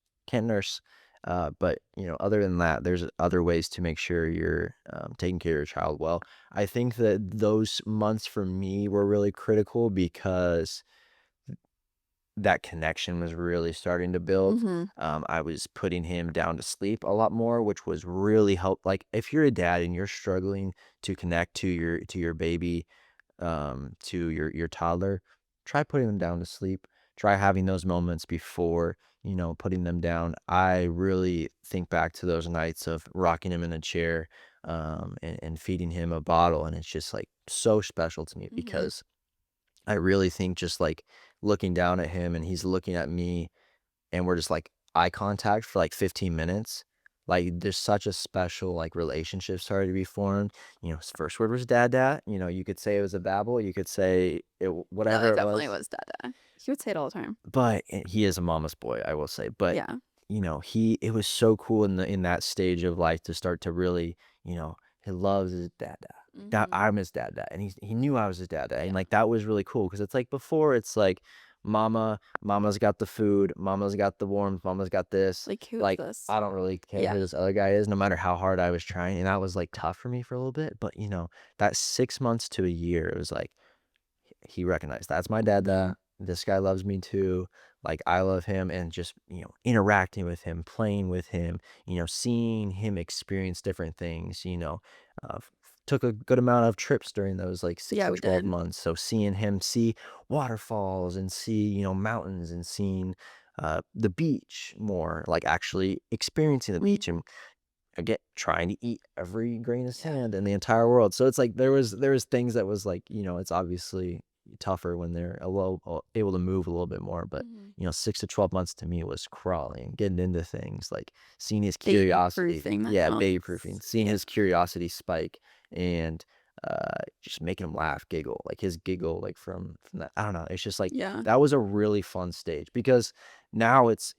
But other than that, there's other ways to make sure you're taking care of your child well. I think that those months for me were really critical because that connection was really starting to build. Mhm. I was putting him down to sleep a lot more, which was really help. Like if you're a dad and you're struggling to connect to your baby, to your toddler, try putting them down to sleep. Try having those moments before, putting them down. I really think back to those nights of rocking him in a chair, and feeding him a bottle. And it's just like so special to me Mhm. because I really think just like looking down at him and he's looking at me and we're just like eye contact for like 15 minutes. Like there's such a special like relationship started to be formed. His first word was dad dad. You could say it was a babble, you could say No, whatever it it definitely was. was dada. He would say it all the time. But he is a mama's boy, I will say. But Yeah. it was so cool in that stage of life to start to really, he loves his dad dad. That Mhm. I'm his dad dad, and he knew I was his dad dad, and Yeah. like that was really cool because it's like before it's like mama's got the food, mama's got the warmth, mama's got this. Like, "Who is Like this?" I don't really care Yeah. who this other guy is, no matter how hard I was trying, and that was like tough for me for a little bit. But that 6 months to a year, it was like he recognized that's my dad Mhm. dad. This guy loves me too. like, I love him and just, interacting with him, playing with him, seeing him experience different things, took a good amount of trips during those, like, 6 Yeah, to we 12 did. months, so seeing him see waterfalls and see, mountains and seeing, the beach more, like, actually experiencing the beach Mhm. and again, trying to eat every grain of Yeah. sand in the entire world. So it's like there was things that was like, it's obviously tougher when they're able to move a little bit more, but Mhm. 6 to 12 months to me was crawling, getting into things, like seeing his Baby curiosity, proofing the yeah, house. baby proofing, seeing Yeah. his curiosity spike and just making him laugh, giggle, like his giggle, like from that. I don't know. It's just like Yeah. that was a really fun stage because now it's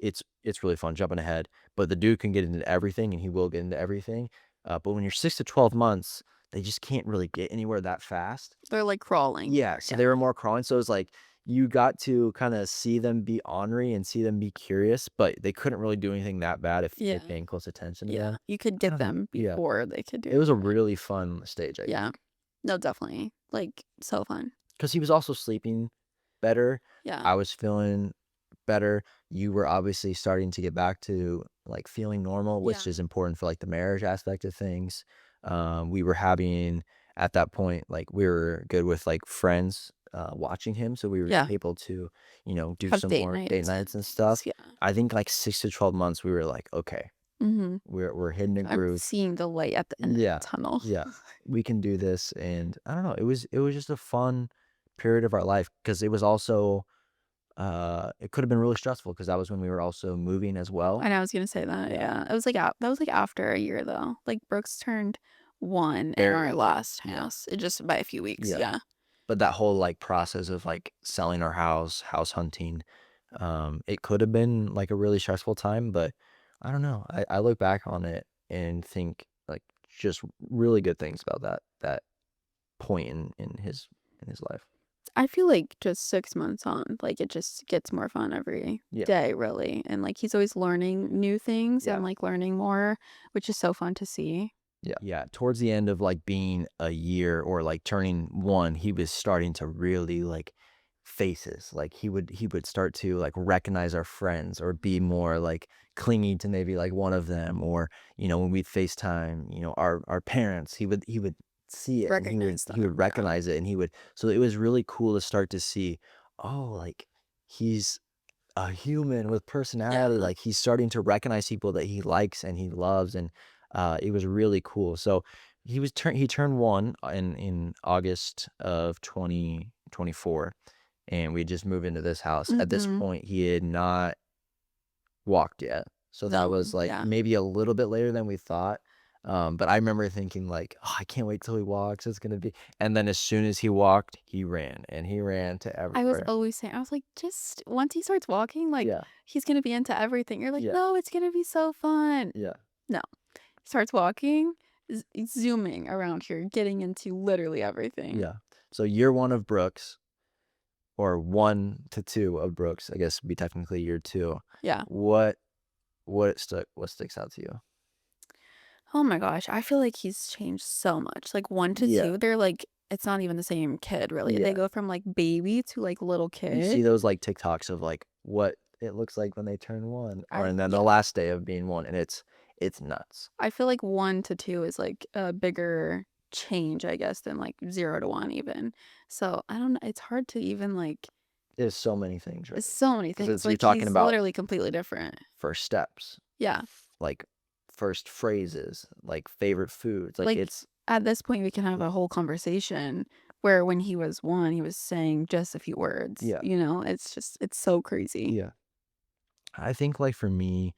really fun jumping ahead, but the dude can get into everything and he will get into everything. But when you're 6 to 12 months, they just can't really get anywhere that fast. They're, like, crawling Yeah, more, so yeah. they were more crawling, so it's like you got to kinda see them be ornery and see them be curious, but they couldn't really do anything that bad if you're Yeah. paying close attention to Yeah. them. You could I get don't know. them Yeah. before they could do It was a anything bad. really fun stage, I Yeah. think, No, definitely. Like, so fun. because he was also sleeping better. Yeah. I was feeling better. You were obviously starting to get back to, like, feeling normal, which Yeah. is important for, like, the marriage aspect of things. We were having at that point, like, we were good with, like, friends, watching him, so we were Yeah. able to, do Have some date more date nights and nights and things, stuff. yeah. I think, like, 6 to 12 months, we were like, "Okay, Mhm. we're hitting a I'm groove." seeing the light at the end of the Yeah, tunnel. yeah, we can do this, and I don't know, it was just a fun period of our life because it was also it could have been really stressful because that was when we were also moving as well. I know I was gonna say that, Yeah. yeah. It was like that was, like, after a year, though. Like, Brooks turned 1 in our Very last yeah, house, it just by a few weeks, yeah. yeah. But that whole, like, process of, like, selling our house hunting, it could have been, like, a really stressful time, but I don't know. I look back on it and think, like, just really good things about that point in his life. I feel like just 6 months on, like, it just gets more fun every Yeah, day, really, and, like, he's always learning new things yeah. and, like, learning more, which is so fun to see. Yeah. Yeah, towards the end of, like, being a year or, like, turning 1, he was starting to really, like, faces, like, he would start to, like, recognize our friends or be more, like, clingy to maybe, like, one of them or, when we'd FaceTime, our parents, he would see it and he would Recognize he them, would yeah. recognize it and he would so it was really cool to start to see, oh, like, he's a human with personality, Yeah. like, he's starting to recognize people that he likes and he loves, and, it was really cool. So, he turned 1 in August of 2024, and we just moved into this house. At this Mhm. point, he had not walked yet, so that No, was, like, yeah. maybe a little bit later than we thought, but I remember thinking, like, "Oh, I can't wait till he walks, it's gonna be" and then as soon as he walked, he ran, and he ran to I was everywhere. always saying I was like, "Just once he starts walking, like, Yeah, he's gonna be into everything." You're like, yeah, "No, it's gonna be so fun." yeah. No. Starts walking, zooming around here, getting into literally everything. Yeah. So year 1 of Brooks, or 1 to 2 of Brooks, I guess would be technically year 2. Yeah. What what sticks out to you? Oh my gosh, I feel like he's changed so much. Like 1 to Yeah, 2, they're like it's not even the same kid, really. They yeah. go from, like, baby to, like, little You see kid. those, like, TikToks of, like, what it looks like when they turn 1 or I and then the yeah. last day of being 1, and it's nuts. I feel like 1 to 2 is, like, a bigger change, I guess, than, like, 0 to 1 even. So, I don't know, it's hard to even, like There's so many things, right? there's so many Because things, it's you're like, talking he's about literally completely different. first steps, Yeah. like, first phrases, like, favorite foods, like, Like, it's at this point, we can have a whole conversation where when he was 1, he was saying just a few words, yeah, you know? It's just it's so crazy. yeah. I think, like, for me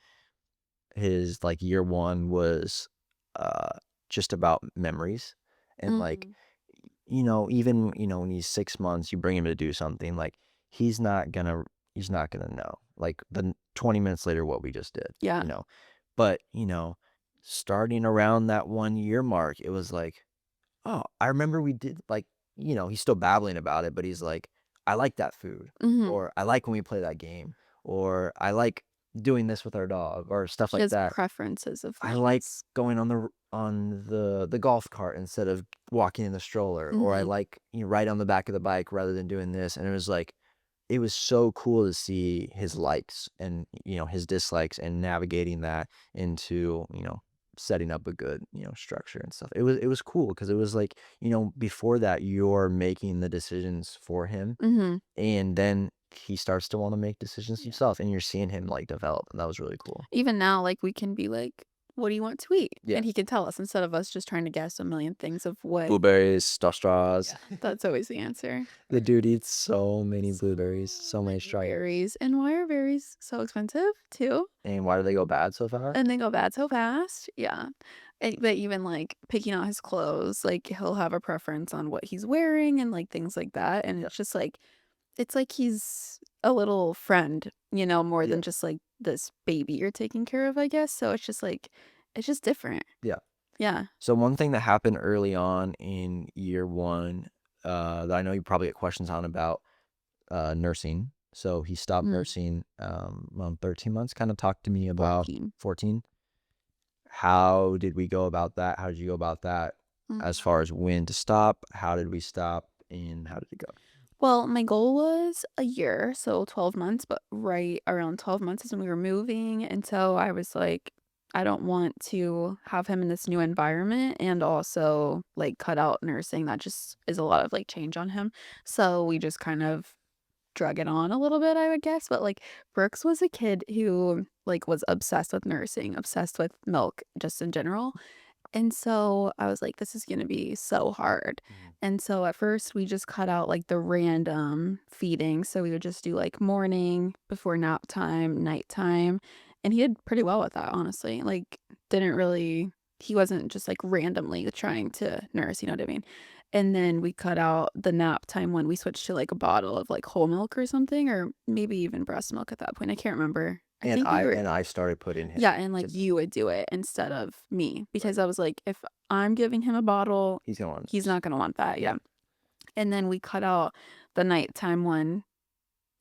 his, like, year 1 was, uh, just about memories, and, like, Mhm. even, when he's 6 months, you bring him to do something, like, he's not gonna he's not gonna know, like, 20 minutes later what we just did, Yeah. you know? But, starting around that 1-year mark, it was like, "Oh, I remember we did," like, he's still babbling about it, but he's like, "I like that food," Mhm. or, "I like when we play that game," or, "I like doing this with our dog," or stuff He like has that. preferences of I like things. going on the golf cart instead of walking in the stroller, or I Mhm. like, ride on the back of the bike rather than doing this, and it was like, it was so cool to see his likes and, his dislikes and navigating that into, setting up a good, structure and stuff. It was cool because it was like, before that, you're making the decisions for him, Mhm. and then he starts to wanna make decisions Yeah. himself, and you're seeing him, like, develop, and that was really cool. Even now, like, we can be like, "What do you want to eat?" Yeah. And he can tell us instead of us just trying to guess a million things of what. Blueberries, straws. Yeah, that's always the answer. The dude eats so many So blueberries, so many many strawberries. berries. And why are berries so expensive too? And why do they go bad so fast? And they go bad so fast. Yeah. But even like picking out his clothes, like he'll have a preference on what he's wearing and like things like that. And Yeah, it's like he's a little friend, more yeah, than just like this baby you're taking care of, I guess. So it's just like, it's just different. yeah. Yeah. So one thing that happened early on in year 1, that I know you probably get questions on about, nursing. So he stopped Mm, nursing, around 13 months. Kinda talk to me about 14. 14. How did we go about that? How did you go about that as far as when to stop? How did we stop, and how did it go? Well, my goal was a year, so 12 months, but right around 12 months is when we were moving. And so I was like, I don't want to have him in this new environment and also like cut out nursing. That just is a lot of like change on him. So we just kind of drug it on a little bit, I would guess. But like Brooks was a kid who like was obsessed with nursing, obsessed with milk just in general. And so I was like, this is gonna be so hard. Mhm. And so at first we just cut out like the random feeding. So we would just do like morning, before nap time, nighttime. And he did pretty well with that, honestly. Like, didn't really, he wasn't just like randomly trying to nurse, you know what I mean? And then we cut out the nap time when we switched to like a bottle of like whole milk or something, or maybe even breast milk at that point. I can't remember. I And think we I were. and I started putting him Yeah, and, like, because you would do it instead of me right, because I was like, "If I'm giving him a bottle, he's gonna wanna he's nurse. not gonna want that." Yeah. Yeah, and then we cut out the nighttime one,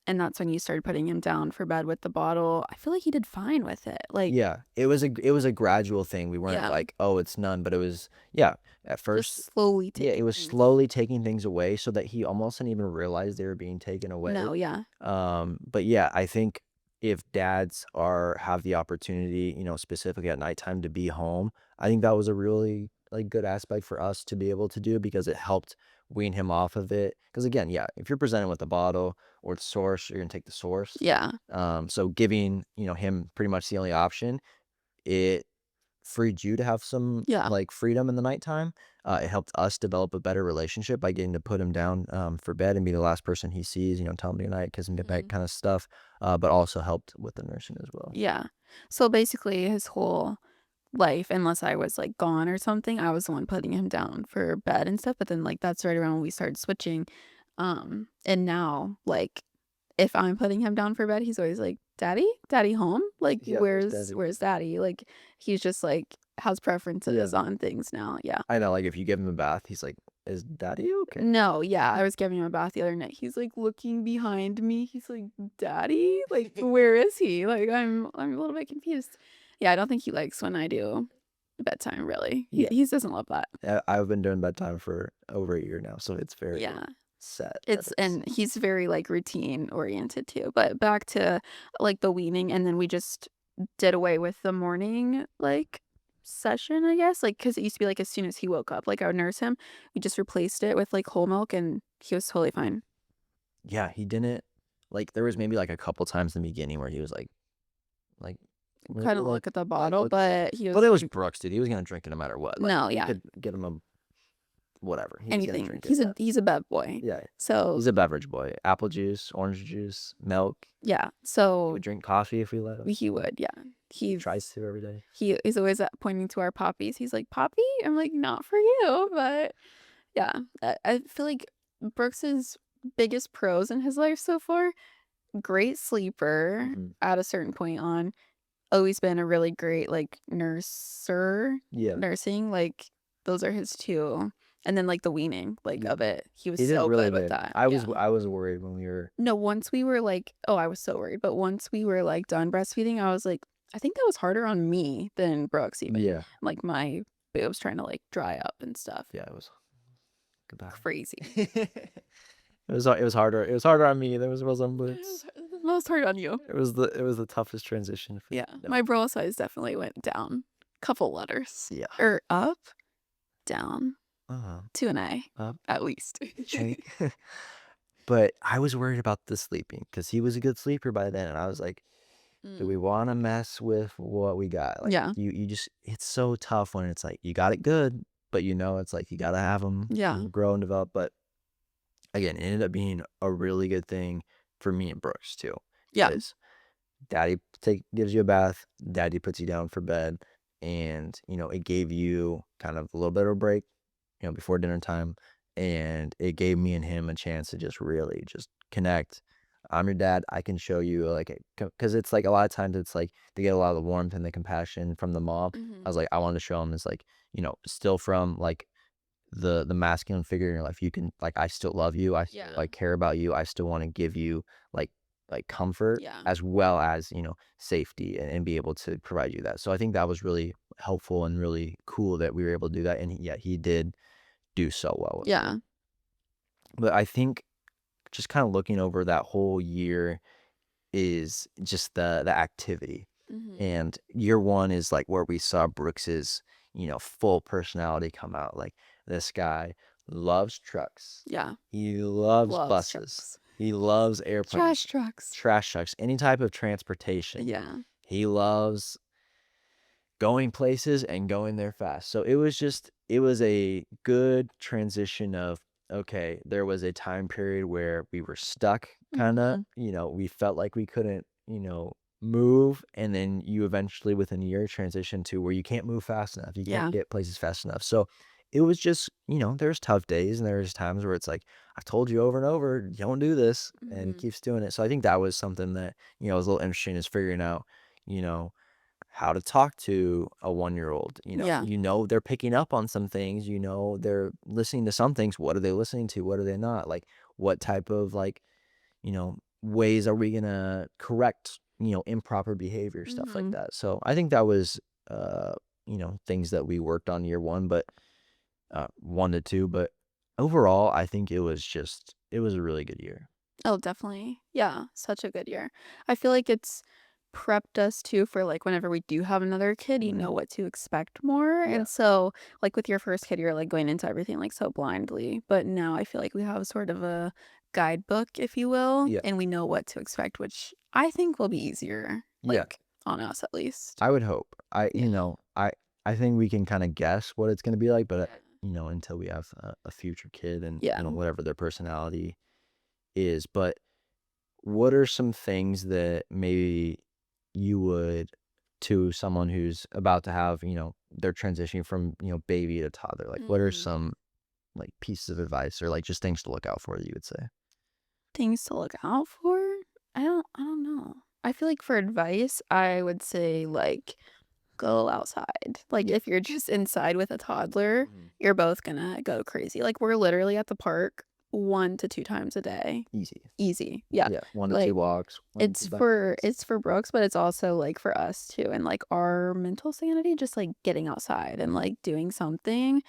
and that's when you started putting him down for bed with the bottle. I feel like he did fine with it, like. Yeah, it was a gradual thing. We weren't Yeah, like, "Oh, it's none," but it was yeah, at just first slowly yeah, it taking was things. slowly taking things away so that he almost didn't even realize they were being taken away. No, yeah. But yeah, I think if dads have the opportunity, specifically at nighttime to be home, I think that was a really, like, good aspect for us to be able to do because it helped wean him off of it. Because again, yeah, if you're presented with a bottle or the source, you're gonna take the source. Yeah, So giving, him pretty much the only option, it freed you to have some, yeah, like, freedom in the nighttime. It helped us develop a better relationship by getting to put him down, for bed and be the last person he sees, tell him goodnight, kiss him goodnight mhm, kinda stuff, but also helped with the nursing as well. yeah. So, basically, his whole life, unless I was, like, gone or something, I was the one putting him down for bed and stuff, but then, like, that's right around when we started switching, and now, like, if I'm putting him down for bed, he's always like, "Daddy? Daddy home? Like, Yeah, where's where's daddy? where's daddy?" Like, he's just, like, has preferences Yeah. on things now, yeah. I know, like, if you give him a bath, he's like, "Is daddy okay?" No, yeah, I was giving him a bath the other night. He's, like, looking behind me. He's like, "Daddy? Like, where is he?" Like, I'm a little bit confused. Yeah, I don't think he likes when I do bedtime, really. He Yeah. he doesn't love that. I've been doing bedtime for over a year now, so it's very Yeah. set that It's it's and he's very, like, routine oriented too, but back to, like, the weaning, and then we just did away with the morning, like, session, I guess, like, because it used to be, like, as soon as he woke up, like, I would nurse him, we just replaced it with, like, whole milk, and he was totally fine. yeah, he didn't like, there was maybe, like, a couple times in the beginning where he was like, Kinda like look at the like, bottle, look at the bottle. but he But was it was like, Brooks, dude, he was gonna drink it no matter what, like, "No, you yeah, could get him a whatever, he was gonna anything." drink it, yeah. He's a bev boy. Yeah, So, he's a beverage boy. Apple juice, orange juice, milk. yeah, He so would drink coffee if we let him. he would, yeah. He He's tries to every day. he is always, pointing to our poppies. He's like, "Poppy?" I'm like, "Not for you," but yeah, I feel like Brooks's biggest pros in his life so far, great sleeper Mhm. at a certain point on, always been a really great, like, Yeah. nursing, like, those are his 2, and then, like, the weaning, like, Ye of it, he was He did so really good with good. that, I was yeah. I was worried when we were No, once we were, like, oh, I was so worried, but once we were, like, done breastfeeding, I was like, I think that was harder on me than Brooks even, yeah. like, my boobs trying to, like, dry up and stuff. Yeah, it was goodbye. Crazy. It was harder on me than it was on It was Blitz. the most hard on you. It was the toughest transition for Yeah, no. my bro size definitely went down couple letters, Yeah. or up, down, Uh-huh. to an A, Uh, at least. check. But I was worried about the sleeping because he was a good sleeper by then, and I was like, "Do Mm. we wanna mess with what we got?" Like, Yeah, you just it's so tough when it's like, you got it good, but, it's like you gotta have them yeah, grow and develop, but again, it ended up being a really good thing for me and Brooks too, yeah, because daddy gives you a bath, daddy puts you down for bed, and, it gave you kind of a little bit of a break, before dinner time, and it gave me and him a chance to just really just connect. I'm your dad. I can show you like because it's like a lot of times it's like they get a lot of the warmth and the compassion from the mom. I mhm, was like, I wanted to show him is like, still from like the masculine figure in your life. You can like I still love you. I still yeah, like care about you. I still want to give you like comfort yeah, as well as, safety and be able to provide you that. So I think that was really helpful and really cool that we were able to do that. And yeah, he did do so well with it. yeah, But I think just kinda looking over that whole year is just the activity. mhm, And year 1 is, like, where we saw Brooks's, full personality come out, like, this guy loves trucks. yeah, He loves loves buses. trucks. He loves Trash airplanes, trucks. trash trucks, any type of transportation. Yeah, He loves going places and going there fast. So it was a good transition of, okay, there was a time period where we were stuck kinda, mhm, we felt like we couldn't, move, and then you eventually within a year transition to where you can't move fast enough, you can't yeah, get places fast enough. So it was just, there's tough days and there's times where it's like, I've told you over and over, don't do this, and he mhm, keeps doing it. So I think that was something that, was a little interesting is figuring out, you know, how to talk to a one-year-old, yeah, they're picking up on some things, they're listening to some things, what are they listening to, what are they not, like, what type of, like, ways are we gonna correct, improper behavior, stuff like mhm. that, so I think that was, things that we worked on year 1, but, 1 to 2, but overall, I think it was a really good year. Oh, definitely. Yeah, such a good year. I feel like it's prepped us too for like whenever we do have another kid, you know Mhm. what to expect more. Yeah. And so, like with your first kid, you're like going into everything like so blindly. But now I feel like we have sort of a guidebook, if you will, Yeah. and we know what to expect, which I think will be easier, Yeah. like on us at least. I would hope. Yeah. I think we can kinda guess what it's gonna be like, but, Yeah. until we have a future kid and, Yeah. whatever their personality is, but what are some things that maybe you would to someone who's about to have, they're transitioning from, baby to toddler, like, what are Mm. some, like, pieces of advice or, like, just things to look out for that you would say? Things to look out for? I don't know. I feel like for advice, I would say like go outside. Like, Yeah. if you're just inside with a toddler, Mhm. you're both gonna go crazy. Like, we're literally at the park 1 to 2 times a day. Easy. Easy. Yeah. Yeah, 1 to 2 Like, walks, 1 to 2 bike rides. it's for Brooks, but it's also, like, for us too, and, like, our mental sanity, just, like, getting outside and, like, doing something.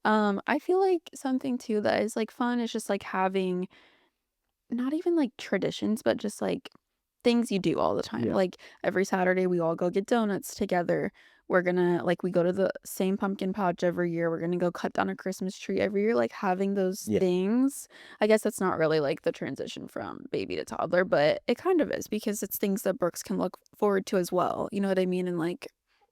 I feel like something too that is, like, fun is just, like, having not even, like, traditions, but just, like, things you do all the time. Yeah. Like, every Saturday, we all go get donuts together. We're gonna like, we go to the same pumpkin patch every year. We're gonna go cut down a Christmas tree every year, like, having those Yeah. things. I guess that's not really, like, the transition from baby to toddler, but it kind of is because it's things that Brooks can look forward to as well, you know what I mean? And, like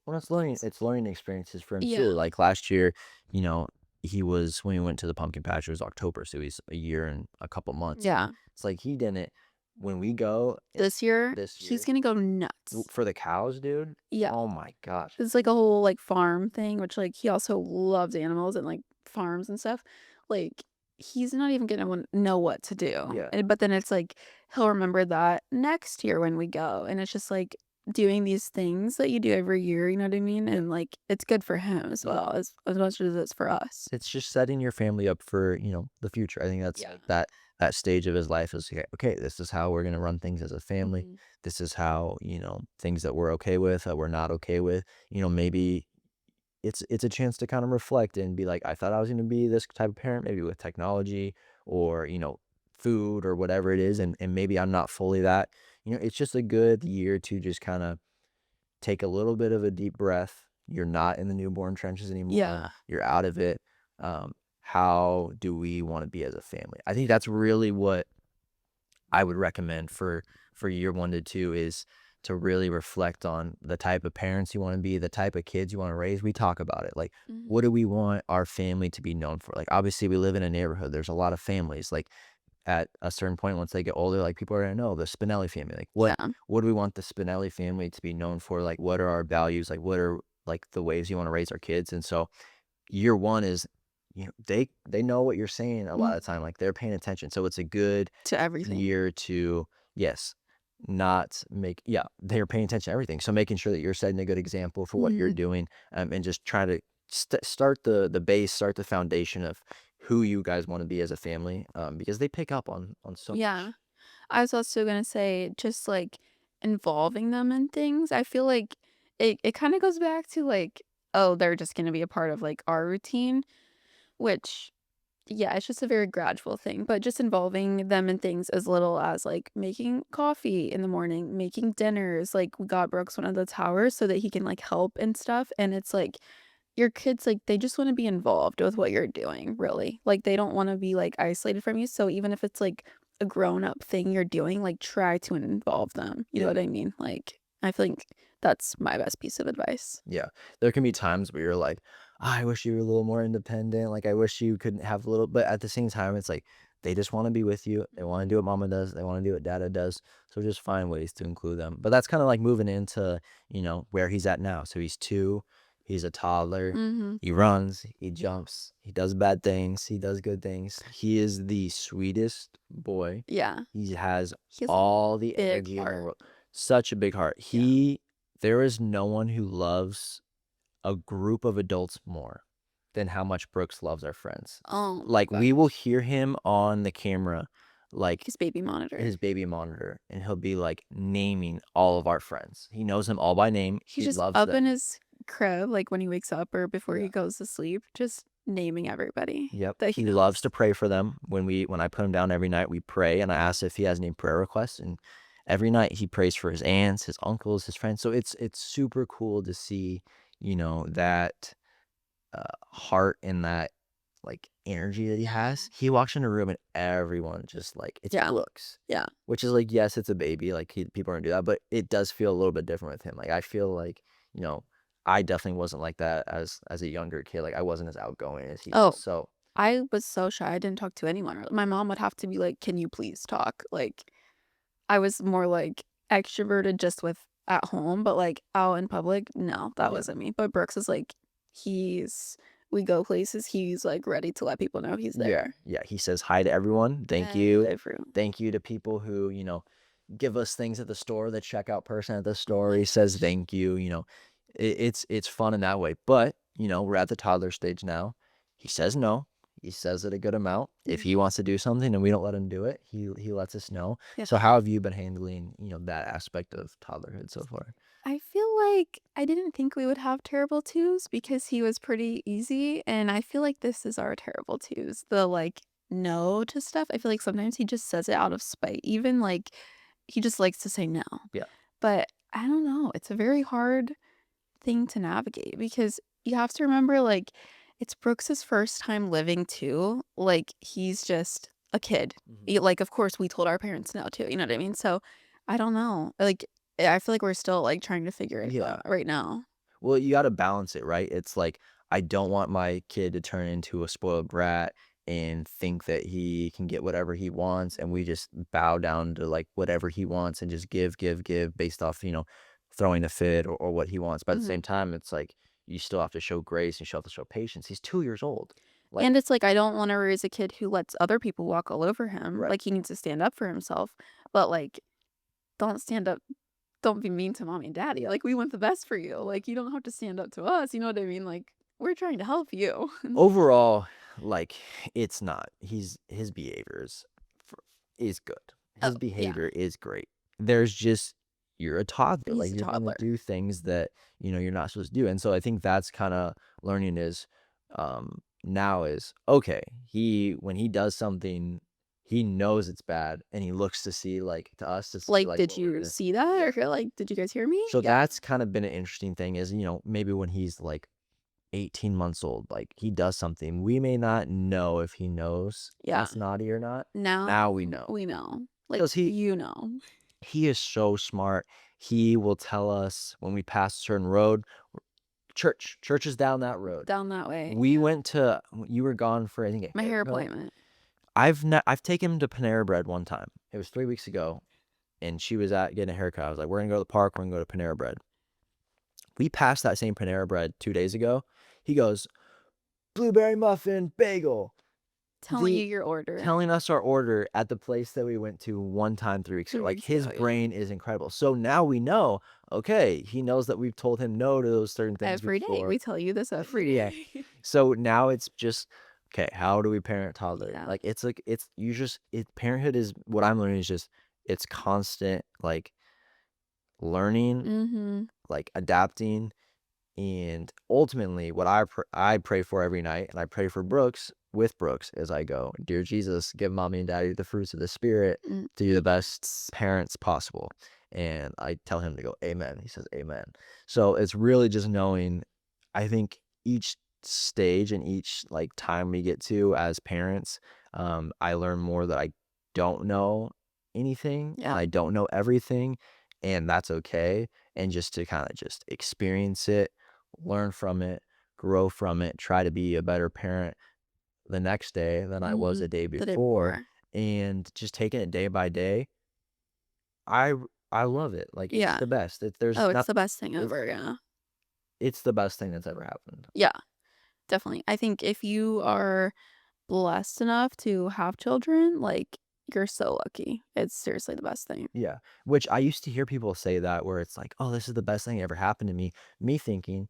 Well, it's it's learning experiences for him yeah. too. Like last year, you know, he was when we went to the pumpkin patch, it was October, so he's a year and a couple months. And Yeah. it's like he didn't when we go This year, this he's year gonna go nuts. for the cows, dude. Yeah. Oh my gosh. It's like a whole, like, farm thing, which, like, he also loves animals and, like, farms and stuff. Like, he's not even gonna know what to do, Yeah. and but then it's like, he'll remember that next year when we go, and it's just, like, doing these things that you do every year, you know what I mean? Yeah. And, like, it's good for him as Yeah. well as much as it's for us. It's just setting your family up for, the future. I think that's Yeah. like that stage of his life is okay, okay, this is how we're gonna run things as a family. Mhm. This is how, things that we're okay with, that we're not okay with. Maybe it's a chance to kind of reflect and be like, I thought I was gonna be this type of parent, maybe with technology or, food or whatever it is, and maybe I'm not fully that, it's just a good year to just kind of take a little bit of a deep breath. You're not in the newborn trenches anymore. Yeah. You're out of it. How do we want to be as a family? I think that's really what I would recommend for year 1 to 2 is to really reflect on the type of parents you want to be, the type of kids you want to raise. We talk about it. Like, what Mhm. do we want our family to be known for? Like, obviously, we live in a neighborhood. There's a lot of families. Like, at a certain point, once they get older, like people are gonna know the Spinelli family. Like, Yeah. what do we want the Spinelli family to be known for? Like, what are our values? Like, what are like the ways you want to raise our kids? And so, year 1 is, they know what you're saying a lot of the Mhm. time. Like, they're paying attention. So it's a good To everything. year to, yes, not make, yeah, they're paying attention to everything. So making sure that you're setting a good example for what you're Mhm. doing, and just try to start the base, start the foundation of who you guys want to be as a family, because they pick up on so Yeah. much. I was also gonna say just, like, involving them in things. I feel like it kinda goes back to, like, "Oh, they're just gonna be a part of, like, our routine," which yeah, it's just a very gradual thing, but just involving them in things as little as, like, making coffee in the morning, making dinners, like, we got Brooks one of the towers so that he can, like, help and stuff, and it's like, your kids, like, they just wanna be involved with what you're doing, really. Like, they don't wanna be, like, isolated from you, so even if it's, like, a grown-up thing you're doing, like, try to involve them, you know Yeah. what I mean? Like, I think that's my best piece of advice. Yeah. There can be times where you're like, "Ah, I wish you were a little more independent. Like, I wish you could have a little," but at the same time, it's like they just want to be with you. They want to do Mhm. what mama does. They want to do what dada does. So just find ways to include them. But that's kind of like moving into, where he's at now. So he's 2, he's a toddler. Mhm. He runs, he jumps, he does bad things, he does good things. He is the sweetest boy. Yeah. He has He has a all the big energy in the heart. world. Such a big heart. Yeah. There is no one who loves a group of adults more than how much Brooks loves our friends. Oh my Like, we will gosh. hear him on the camera, like, His baby monitor. his baby monitor, and he'll be, like, naming all of our friends. He knows them all by name. He's He just loves up in them. his crib, like, when he wakes up or before Yeah. he goes to sleep, just naming everybody Yep. that he He loves knows. to pray for them. When I put him down every night, we pray, and I ask if he has any prayer requests, and every night he prays for his aunts, his uncles, his friends. So it's super cool to see, that heart and that, like, energy that he has. Mhm. He walks in a room and everyone just, like, it's Yeah. Brooks, Yeah. which is like, yes, it's a baby, like, people are gonna do that, but it does feel a little bit different with him. Like, I feel like, you know, I definitely wasn't like that as a younger kid. Like, I wasn't as outgoing as he is. Oh, So, I was so shy, I didn't talk to anyone. My mom would have to be like, "Can you please talk?" Like, I was more, like, extroverted just with at home, but, like, out in public, no, that yeah. wasn't me. But Brooks is like, he's we go places, he's, like, ready to let people know he's Yeah, there. yeah, he says hi to everyone. Thank you. Everyone. Thank you to people who, give us things at the store. The checkout person at the Oh store, my he says gosh. thank you. It's fun in that way. But, we're at the toddler stage now. He says no. He says it a good amount. If he Mhm. wants to do something and we don't let him do it, he lets us know. Yeah. So how have you been handling, that aspect of toddlerhood so far? I feel like I didn't think we would have terrible twos because he was pretty easy, and I feel like this is our terrible twos. The, like, no to stuff. I feel like sometimes he just says it out of spite. Even, like, he just likes to say no. Yeah. But I don't know, it's a very hard thing to navigate because you have to remember, like, it's Brooks's first time living too. Like, he's just a kid. Mhm. Like, of course, we told our parents no too, you know what I mean? So, I don't know. Like, I feel like we're still, like, trying to figure it Yeah. out right now. Well, you gotta balance it, right? It's like, I don't want my kid to turn into a spoiled brat and think that he can get whatever he wants, and we just bow down to, like, whatever he wants and just give, give, give based off, throwing a fit or what he wants. But at the Mhm. same time, it's like, you still have to show grace, you still have to show patience. He's 2 years old. Like, And it's like, I don't wanna raise a kid who lets other people walk all over him. right. Like, he needs to stand up for himself, but, like, don't stand up don't be mean to mommy and daddy. Yeah. Like, we want the best for you. Like, you don't have to stand up to us, you know what I mean? Like, we're trying to help you. Overall, like, it's not. His behaviors f is good. Oh, His yeah. behavior is great. There's just, you're a toddler, He's like, a you're gonna toddler. do things that, you're not supposed to do, and so I think that's kinda learning is, now is, okay, when he does something he knows it's bad, and he looks to see, like to us to see, Like, like, did what we're you gonna. see that or Yeah. feel like, did you guys hear me? So Yeah. that's kind of been an interesting thing is, maybe when he's, like, 18 months old, like, he does something, we may not know if he knows Yeah. that's naughty or not. Now Now we know, we know. Like, 'cause he you know. he is so smart. He will tell us when we pass a certain road, church is down that road. Down that way. We went to you were gone for, I think, a My hair haircut. appointment. I've taken him to Panera Bread one time. It was 3 weeks ago, and she was at getting a haircut. I was like, "We're gonna go to the park, we're gonna go to Panera Bread." We passed that same Panera Bread 2 days ago. He goes, "Blueberry muffin, bagel." Telling you The your order telling us our order at the place that we went to one time 3 weeks 3 ago. Like, weeks his ago, yeah. brain is incredible. So now we know, okay, he knows that we've told him no to those certain things Every day. We before. tell you this every Yeah. day. So now it's just, okay, how do we parent a toddler? Yeah. Like it's you just it parenthood is what I'm learning is just it's constant like learning, Mhm. like adapting, and ultimately what I pray for every night, and I pray for Brooks with Brooks as I go, dear Jesus, give mommy and daddy the fruits of the spirit Mm, to be the best yes. parents possible. And I tell him to go, amen. He says, amen. So it's really just knowing, I think each stage and each like time we get to as parents, I learn more that I don't know anything and Yeah. I don't know everything, and that's okay. And just to kind of just experience it, learn from it, grow from it, try to be a better parent the next day than I was a Mhm. day The day before, before. and just taking it day by day. I I love it. Like, it's Yeah. the best. There's Oh, it's not the best thing it ever, yeah. it's the best thing that's ever happened. Yeah, definitely. I think if you are blessed enough to have children, like, you're so lucky. It's seriously the best thing. Yeah, which I used to hear people say that where it's like, "Oh, this is the best thing that ever happened to me." Me thinking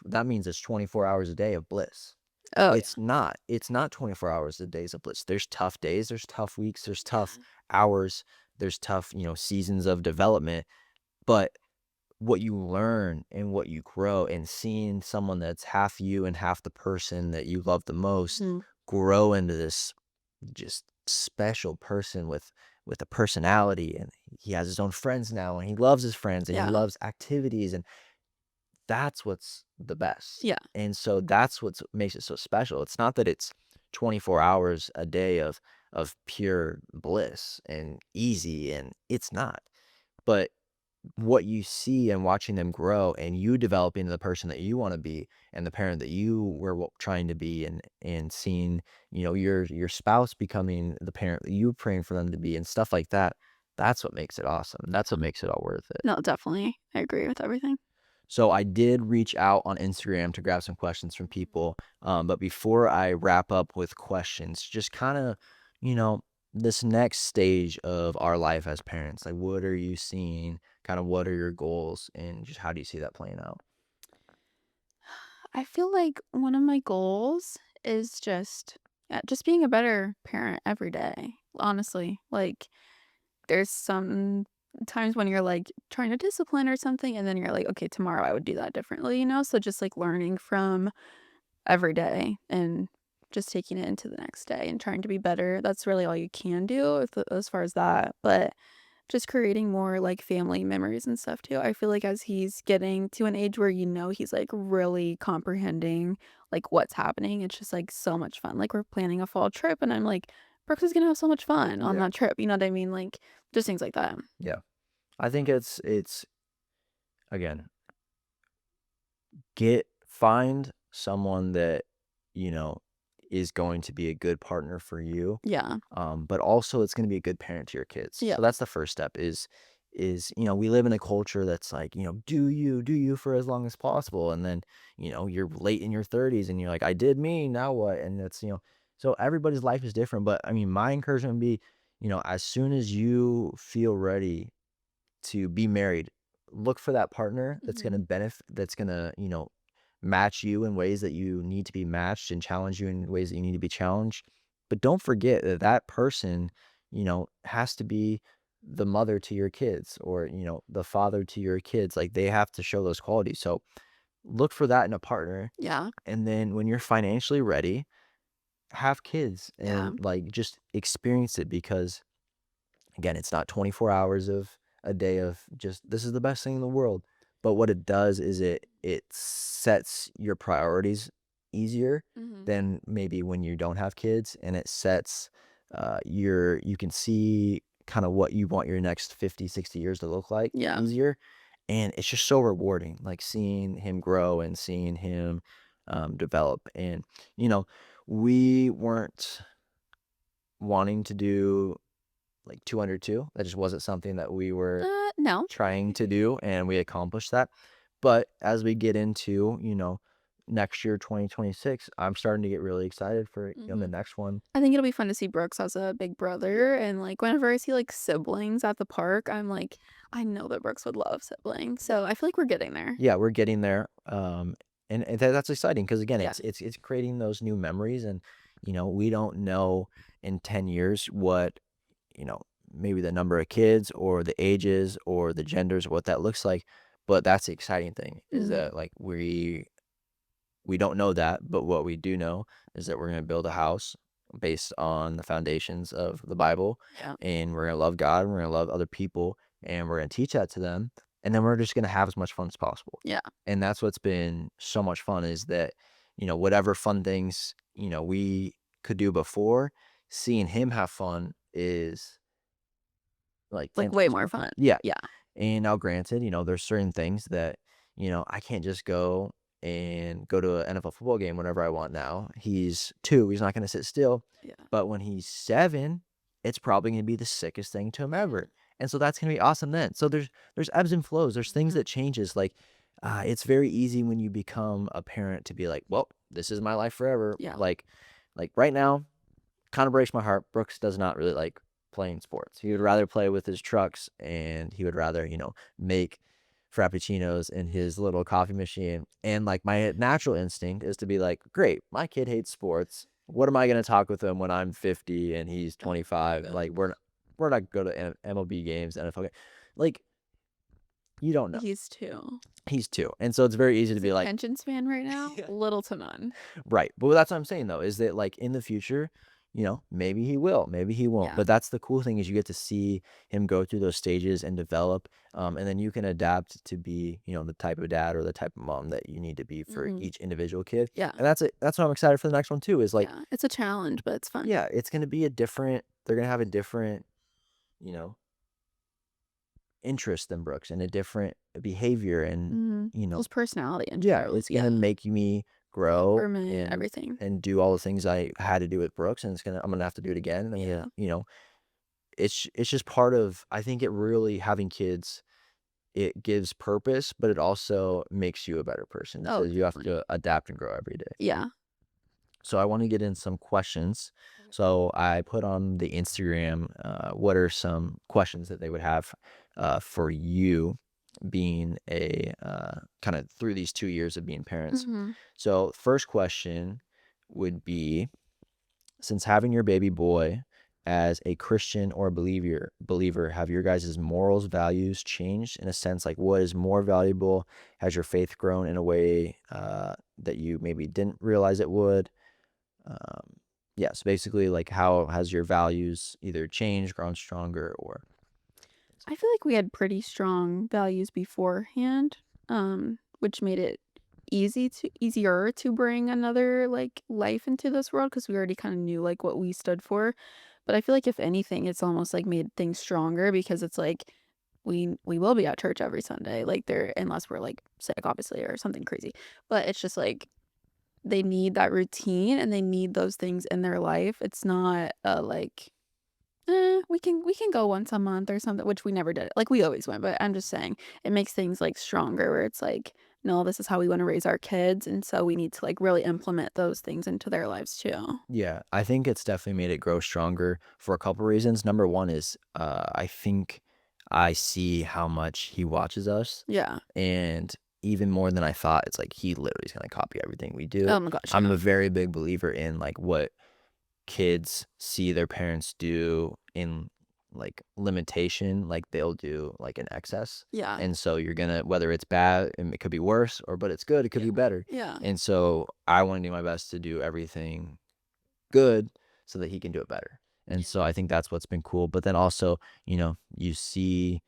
that means it's 24 hours a day of bliss. Oh, yeah. It's not. It's not 24 hours a days of bliss. There's tough days, there's tough weeks, there's tough Yeah. hours, there's tough, seasons of development, but what you learn and what you grow and seeing someone that's half you and half the person that you love the most Mhm. grow into this just special person with a personality, and he has his own friends now, and he loves his friends, and he Yeah. loves activities, and that's what's the best. Yeah. And so that's what makes it so special. It's not that it's 24 hours a day of pure bliss and easy, and it's not. But what you see and watching them grow and you developing the person that you want to be and the parent that you were trying to be, and seeing your spouse becoming the parent that you praying for them to be and stuff like that, that's what makes it awesome. That's what makes it all worth it. No, definitely. I agree with everything. So I did reach out on Instagram to grab some questions from people. But before I wrap up with questions, just kind of, you know, this next stage of our life as parents, like what are you seeing? Kind of what are your goals, and just how do you see that playing out? I feel like one of my goals is just yeah, just being a better parent every day, honestly. Like, there's some times when you're, like, trying to discipline or something, and then you're like, "Okay, tomorrow I would do that differently," you know? So just, like, learning from every day and just taking it into the next day and trying to be better. That's really all you can do as far as that, but just creating more, like, family memories and stuff too. I feel like as he's getting to an age where he's, like, really comprehending, like, what's happening, it's just, like, so much fun. Like, we're planning a fall trip, and I'm like, "Brooks is gonna have so much fun on Yeah. that trip," you know what I mean? Like, just things like that. Yeah. I think it's again, find someone that, you know, is going to be a good partner for you. Yeah. But also it's gonna be a good parent to your kids. Yeah. So that's the first step is, we live in a culture that's like, do you for as long as possible. And then, you're late in your 30s and you're like, I did me, now what? And so everybody's life is different. But I mean, my encouragement would be, as soon as you feel ready to be married, look for that partner that's gonna Mhm. benefit, that's gonna, match you in ways that you need to be matched and challenge you in ways that you need to be challenged. But don't forget that that person, has to be the mother to your kids, or, the father to your kids. Like, they have to show those qualities. So look for that in a partner. Yeah. And then when you're financially ready, have kids Yeah. and like just experience it because again, it's not 24 hours of a day of just this is the best thing in the world. But what it does is it sets your priorities easier Mhm. than maybe when you don't have kids, and it sets your you can see kind of what you want your next 50, 60 years to look like Yeah. easier. And it's just so rewarding, like seeing him grow and seeing him develop. And you know, we weren't wanting to do like 202. That just wasn't something that we were No. trying to do, and we accomplished that. But as we get into, next year, 2026, I'm starting to get really excited for, the Mhm. next one. I think it'll be fun to see Brooks as a big brother, and, like, whenever I see, like, siblings at the park, I'm like, I know that Brooks would love siblings, so I feel like we're getting there. Yeah, we're getting there. And that's exciting because again, Yeah. it's creating those new memories, and we don't know in 10 years what you know, maybe the number of kids or the ages or the genders, what that looks like. But that's the exciting thing is Mhm. that like we don't know that, but what we do know is that we're going to build a house based on the foundations of the Bible, Yeah. and we're going to love God, and we're going to love other people, and we're going to teach that to them, and then we're just going to have as much fun as possible. Yeah. And that's what's been so much fun is that, whatever fun things, we could do before, seeing him have fun is like 10 Like, way times more more fun. fun. Yeah. Yeah. And now granted, there's certain things that, I can't just go to an NFL football game whenever I want now. He's 2, he's not gonna sit still. Yeah. But when he's 7, it's probably gonna be the sickest thing to him Yeah. ever. And so that's gonna be awesome then. So there's ebbs and flows. There's things Mhm. that changes. Like, it's very easy when you become a parent to be like, well, this is my life forever. Yeah. Like right now, kind of breaks my heart. Brooks does not really like playing sports. He would rather play with his trucks, and he would rather, make frappuccinos in his little coffee machine. And like my natural instinct is to be like, great, my kid hates sports. What am I going to talk with him when I'm 50 and he's Oh my 25? Like goodness. we're not going to MLB games, NFL games. Like you don't know. He's 2. He's 2. And so it's very easy to His be like, attention span right now, yeah. little to none. Right. But that's what I'm saying though, is that like in the future, maybe he will, maybe he won't. Yeah. But that's the cool thing is you get to see him go through those stages and develop. And then you can adapt to be, the type of dad or the type of mom that you need to be for Mhm. each individual kid. Yeah. And that's it. That's what I'm excited for the next one too, is like, Yeah. It's a challenge, but it's fun. yeah, it's gonna be they're gonna have a different, you know, interest than Brooks and a different behavior and Mhm. Those personality yeah, intros, it's gonna yeah. make me grow Temperament, and everything. do all the things I had to do with Brooks, and I'm gonna have to do it again, and Yeah. it's just part of I think it really having kids, it gives purpose, but it also makes you a better person Oh, because you have definitely. to adapt and grow every day. Yeah. So I wanna get in some questions. Okay. So I put on the Instagram, what are some questions that they would have, for you being kinda through these 2 years of being parents. Mhm. So, first question would be, since having your baby boy as a Christian or believer, have your guys' morals, values changed in a sense? Like, what is more valuable? Has your faith grown in a way, that you maybe didn't realize it would? Um, yeah, so basically, like, how has your values either changed, grown stronger, or I feel like we had pretty strong values beforehand, which made it easier to bring another, like, life into this world because we already kinda knew, like, what we stood for. But I feel like if anything, it's almost, like, made things stronger because it's like we will be at church every Sunday, like, there unless we're, like, sick, obviously, or something crazy. But it's just, like, they need that routine and they need those things in their life. It's not, like, we can go once a month or something, which we never did. Like, we always went, but I'm just saying it makes things, like, stronger where it's like, "No, this is how we wanna raise our kids," and so we need to, like, really implement those things into their lives too. yeah, I think it's definitely made it grow stronger for a couple reasons. Number one is, I think I see how much he watches us, Yeah. and even more than I thought, it's like he literally is gonna copy everything we do. Oh my gosh, I'm yeah. a very big believer in like what kids see their parents do in like limitation, like they'll do like in excess. Yeah. And so you're gonna whether it's bad and it could be worse or but it's good, it could Yeah. be better. Yeah. And so I want to do my best to do everything good so that he can do it better. And so Yeah. I think that's what's been cool. But then also, you see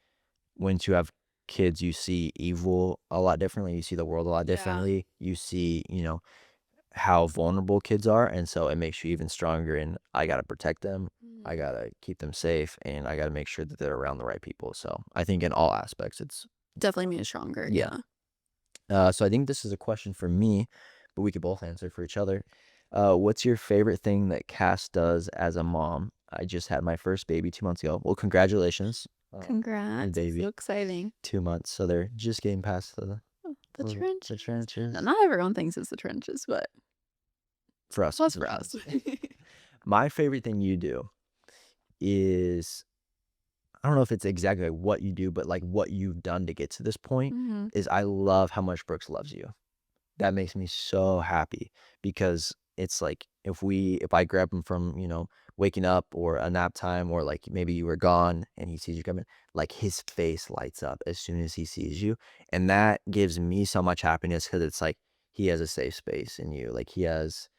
once you have kids, you see evil a lot differently. You see the world a lot Yeah. differently. You see, how vulnerable kids are. And so it makes you even stronger. And I got to protect them. I Mhm. got to keep them safe. And I got to make sure that they're around the right people. So I think in all aspects, Definitely made stronger, yeah. yeah. So I think this is a question for me, but we could both answer for each other. What's your favorite thing that Cass does as a mom? I just had my first baby 2 months ago. Well, congratulations on the Congrats, so baby. exciting. 2 months, so they're just getting past Oh, the the trenches. No, trenches. not everyone thinks it's the trenches, but For us, it's plus the for us. trenches. My favorite thing you do is I don't know if it's exactly like what you do, but like what you've done to get to this point Mhm. is I love how much Brooks loves you. That makes me so happy because it's like if I grab him from, waking up or a nap time or like maybe you were gone and he sees you coming, like his face lights up as soon as he sees you. And that gives me so much happiness because it's like he has a safe space in you. Like he has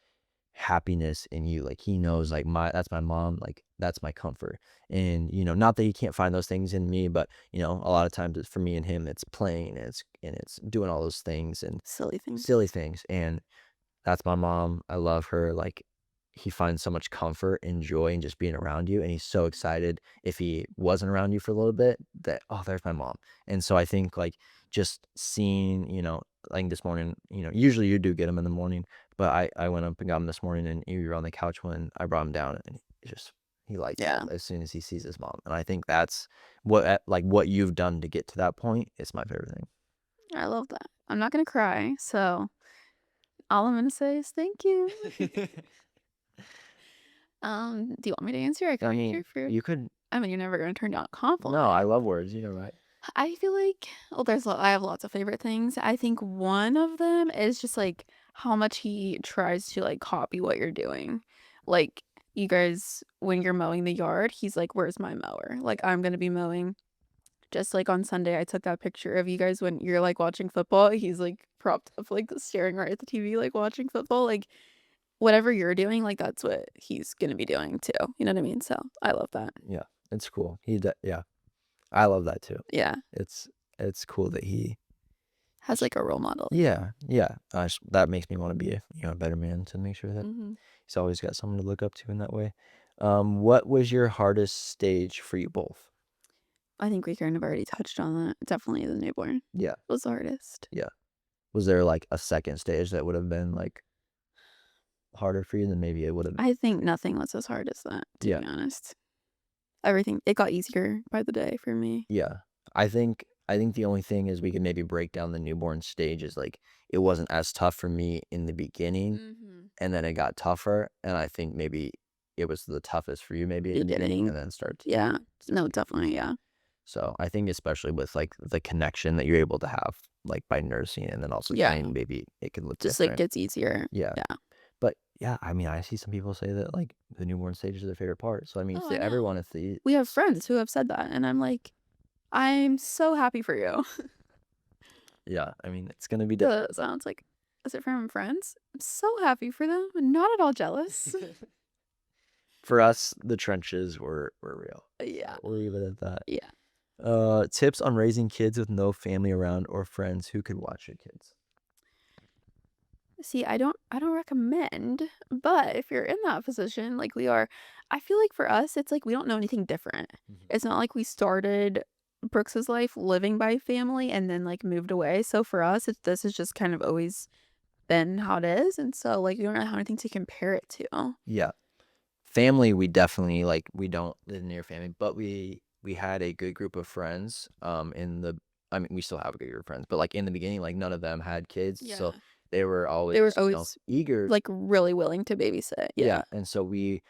happiness in you. Like he knows like that's my mom, like that's my comfort. And not that he can't find those things in me, but a lot of times it's for me and him, it's playing and it's doing all those things and Silly things. silly things. And that's my mom. I love her. Like he finds so much comfort and joy in just being around you. And he's so excited if he wasn't around you for a little bit that, oh, there's my mom. And so I think like just seeing, like this morning, usually you do get him in the morning, but I went up and got him this morning and you were on the couch when I brought him down and he lights up Yeah, as soon as he sees his mom. And I think that's what you've done to get to that point is my favorite thing. I love that. I'm not gonna cry, so all I'm gonna say is thank you. Do you want me to answer? I I could mean, answer for you could. I mean, you're never gonna turn down a No, I compliment. love words, right? I feel like well, I have lots of favorite things. I think one of them is just, like, how much he tries to, like, copy what you're doing. Like, you guys when you're mowing the yard, he's like, "Where's my mower?" Like, I'm gonna be mowing. Just like on Sunday, I took that picture of you guys when you're, like, watching football. He's, like, propped up, like, staring right at the TV, like, watching football. Like, whatever you're doing, like, that's what he's gonna be doing too. You know what I mean? So, I love that. Yeah, it's cool. Yeah, I love that too. Yeah. It's cool that he Has, sh like, a role model. yeah, that makes me wanna be a better man to make sure that Mhm. he's always got someone to look up to in that way. What was your hardest stage for you both? I think we kind of already touched on that. Definitely the newborn Yeah, was the hardest. yeah. Was there, like, a second stage that would have been, like, harder for you than maybe it would've. I think nothing was as hard as that, to Yeah. be honest. Everything it got easier by the day for me. Yeah. I think the only thing is we could maybe break down the newborn stage is, like, it wasn't as tough for me in the beginning, Mhm. and then it got tougher, and I think maybe it was the toughest for you maybe in the beginning Beginning. and then Yeah. start No, to get definitely, easier. yeah. So, I think especially with, like, the connection that you're able to have, like, by nursing and then also Yeah. training, maybe it can look Just, like, different. gets easier. Yeah. Yeah. But, yeah, I mean, I see some people say that, like, the newborn stage is their favorite part. So, I mean, Oh, I to everyone, know. it's the We have friends who have said that, and I'm like, "I'm so happy for you." yeah, I mean, it's gonna be The different, but sounds like, "Is it from friends?" I'm so happy for them. Not at all jealous. for us, the trenches were real. Yeah. So we'll leave it at that. Yeah. Tips on raising kids with no family around or friends who could watch your kids. See, I don't recommend, but if you're in that position like we are, I feel like for us, it's like we don't know anything different. Mhm. It's not like we started Brooks's life living by family and then like moved away. So for us, this has just kind of always been how it is. And so like we don't have anything to compare it to. Yeah, family. We definitely like we don't live near family, but we had a good group of friends. In the I mean, we still have a good group of friends, but like in the beginning, like none of them had kids, Yeah. so they were always They were always eager. like really willing to babysit. Yeah, Yeah. and so we,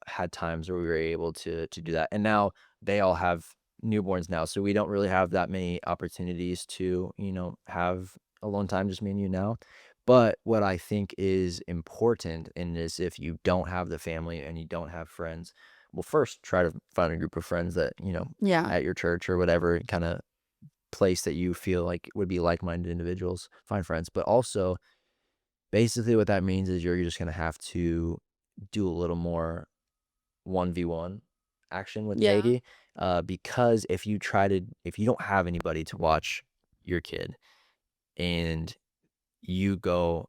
had times where we were able to do that, and now they all have newborns now, so we don't really have that many opportunities to, have alone time, just me and you now. But what I think is important and is if you don't have the family and you don't have friends, well, first try to find a group of friends that, Yeah. at your church or whatever kinda place that you feel like would be like-minded individuals, find friends, but also basically, what that means is you're just gonna have to do a little more 1v1 action with the Yeah. baby, because if you don't have anybody to watch your kid and you go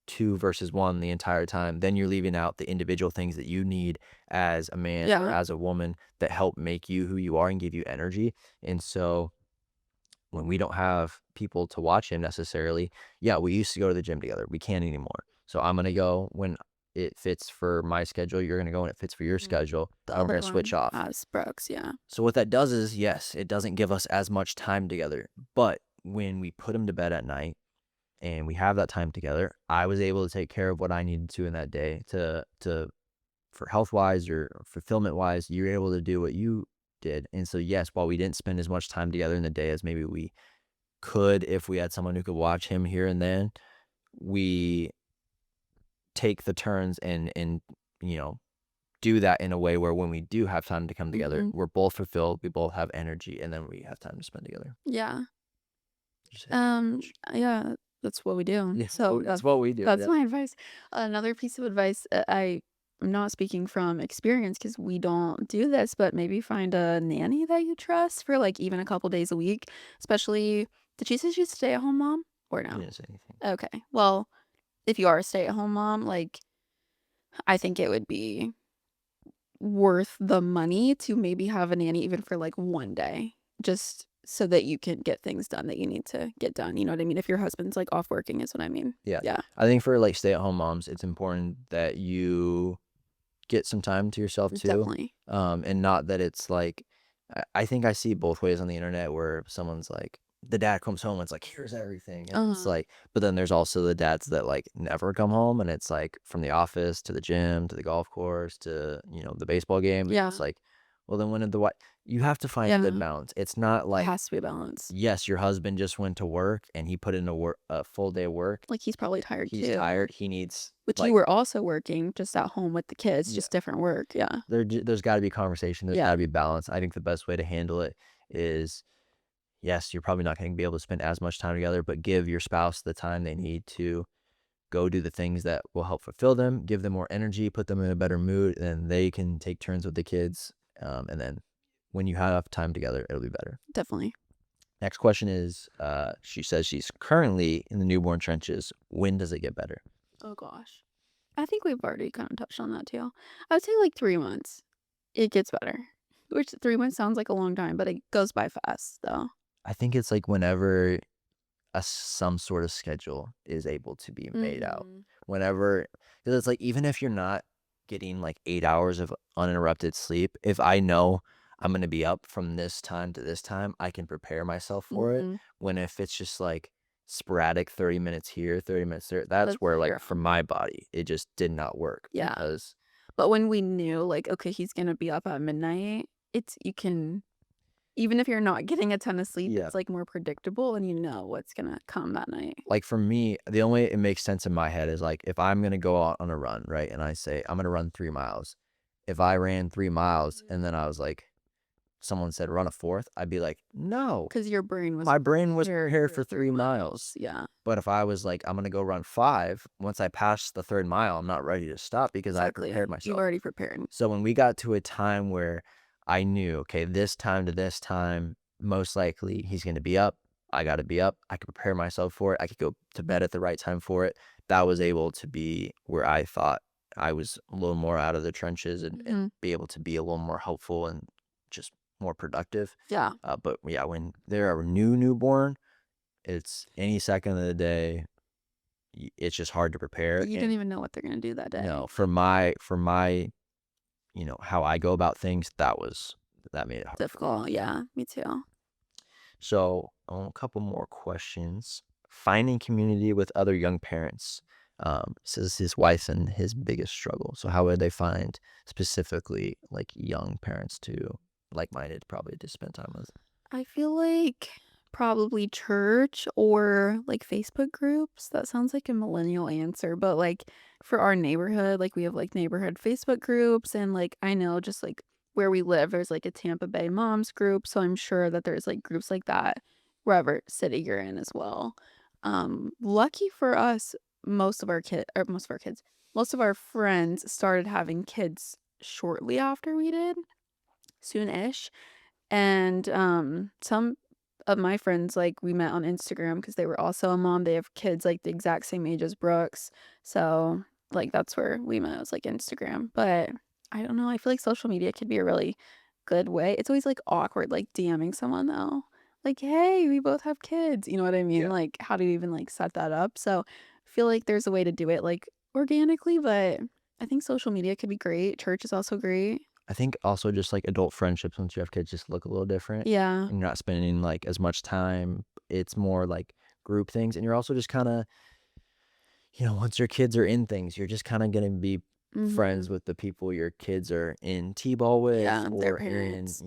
2 versus 1 the entire time, then you're leaving out the individual things that you need as a man or Yeah. as a woman that help make you who you are and give you energy. And so when we don't have people to watch him necessarily, yeah, we used to go to the gym together. We can't anymore. So I'm gonna go when it fits for my schedule. You're gonna go when it fits for your Mhm. schedule, The and we're other gonna switch one off. has Brooks, yeah. So what that does is, yes, it doesn't give us as much time together. But when we put him to bed at night and we have that time together, I was able to take care of what I needed to in that day to for health wise or fulfillment wise. You're able to do what you did. And so yes, while we didn't spend as much time together in the day as maybe we could if we had someone who could watch him here and then, we take the turns and you know, do that in a way where when we do have time to come together, Mhm. we're both fulfilled, we both have energy, and then we have time to spend together. Yeah. Just say too much. Yeah, that's what we do. Yeah, So, well, it's what we do. that's Yep. my advice. Another piece of advice, I'm not speaking from experience because we don't do this, but maybe find a nanny that you trust for, like, even a couple days a week, especially did she say she's a stay-at-home mom or He no? didn't say anything. Okay. Well, if you are a stay-at-home mom, like, I think it would be worth the money to maybe have a nanny even for, like, one day, just so that you can get things done that you need to get done, you know what I mean? If your husband's, like, off working is what I mean. Yeah. Yeah, I think for like stay-at-home moms, it's important that you get some time to yourself too. definitely. And not that it's like I think I see both ways on the internet where someone's like the dad comes home and it's like, here's everything. And it's Uh-huh. like, but then there's also the dads that like never come home and it's like from the office to the gym to the golf course to, the baseball game. It's Yeah, like, well then when did the what you have to find a good yeah. balance. It's not It like, has to be a balance. yes, your husband just went to work and he put in a full day of work. Like, he's probably tired He's too. tired. He needs But you like, were also working just at home with the kids, yeah. just different work, yeah. There's got to be conversation. There's got Yeah, to be balance. I think the best way to handle it is, yes, you're probably not going to be able to spend as much time together, but give your spouse the time they need to go do the things that will help fulfill them, give them more energy, put them in a better mood, and they can take turns with the kids. And then when you have time together, it'll be better. definitely. Next question is, she says she's currently in the newborn trenches. When does it get better? Oh gosh. I think we've already kind of touched on that too. I would say, like, 3 months, it gets better, which 3 months sounds like a long time, but it goes by fast, though. I think it's like whenever some sort of schedule is able to be made out. Mhm. Whenever, because it's like even if you're not getting like 8 hours of uninterrupted sleep, if I know I'm gonna be up from this time to this time, I can prepare myself for it. Mhm. When if it's just like sporadic 30 minutes here, 30 minutes there, that's That's where like true. for my body, it just did not work Yeah. because But when we knew, like, okay, he's gonna be up at midnight, you can even if you're not getting a ton of sleep, yeah, it's, like, more predictable and you know what's gonna come that night. like for me, the only way it makes sense in my head is like if I'm gonna go out on a run, right? And I say I'm gonna run 3 miles. If I ran 3 miles and then I was like, someone said run a fourth, I'd be like, no, Because your brain was my brain was prepared prepared for for 3 3 miles. miles, yeah, But if I was like, I'm gonna go run five, once I pass the third mile, I'm not ready to stop because I prepared exactly. You've myself. already prepared. So when we got to a time where I knew, okay, this time to this time, most likely he's going to be up. I got to be up. I could prepare myself for it. I could go to bed at the right time for it. That was able to be where I thought I was a little more out of the trenches and Mhm. be able to be a little more helpful and just more productive. Yeah. But yeah, when they're a newborn, it's any second of the day. It's just hard to prepare. You don't And even know what they're gonna do that no, day. for my how I go about things, that made it hard for me. Difficult, yeah, me too. So, a couple more questions. Finding community with other young parents. Says his wife and his biggest struggle. So, how would they find specifically like young parents to like-minded probably to spend time with? I feel like probably church or, like, Facebook groups. That sounds like a millennial answer, but, like, for our neighborhood, like, we have, like, neighborhood Facebook groups, and, like, I know just, like, where we live, there's, like, a Tampa Bay moms group, so I'm sure that there's, like, groups like that wherever city you're in as well. Lucky for us, most of our kids, most of our friends started having kids shortly after we did, soon-ish. And, some of my friends, like, we met on Instagram because they were also a mom. They have kids, like, the exact same age as Brooks. So, like, that's where we met. It was, like, Instagram. But I don't know. I feel like social media could be a really good way. It's always, like, awkward, like, DMing someone, though. Like, "Hey, we both have kids." You know what I mean? Yeah. Like, how do you even, like, set that up? So, I feel like there's a way to do it, like, organically, but I think social media could be great. Church is also great. I think also just like adult friendships once you have kids just look a little different Yeah. and you're not spending like as much time. It's more like group things. And you're also just kind of, once your kids are in things, you're just kind of going to be friends Mhm. with the people your kids are in T-ball with Yeah, their or in, parents.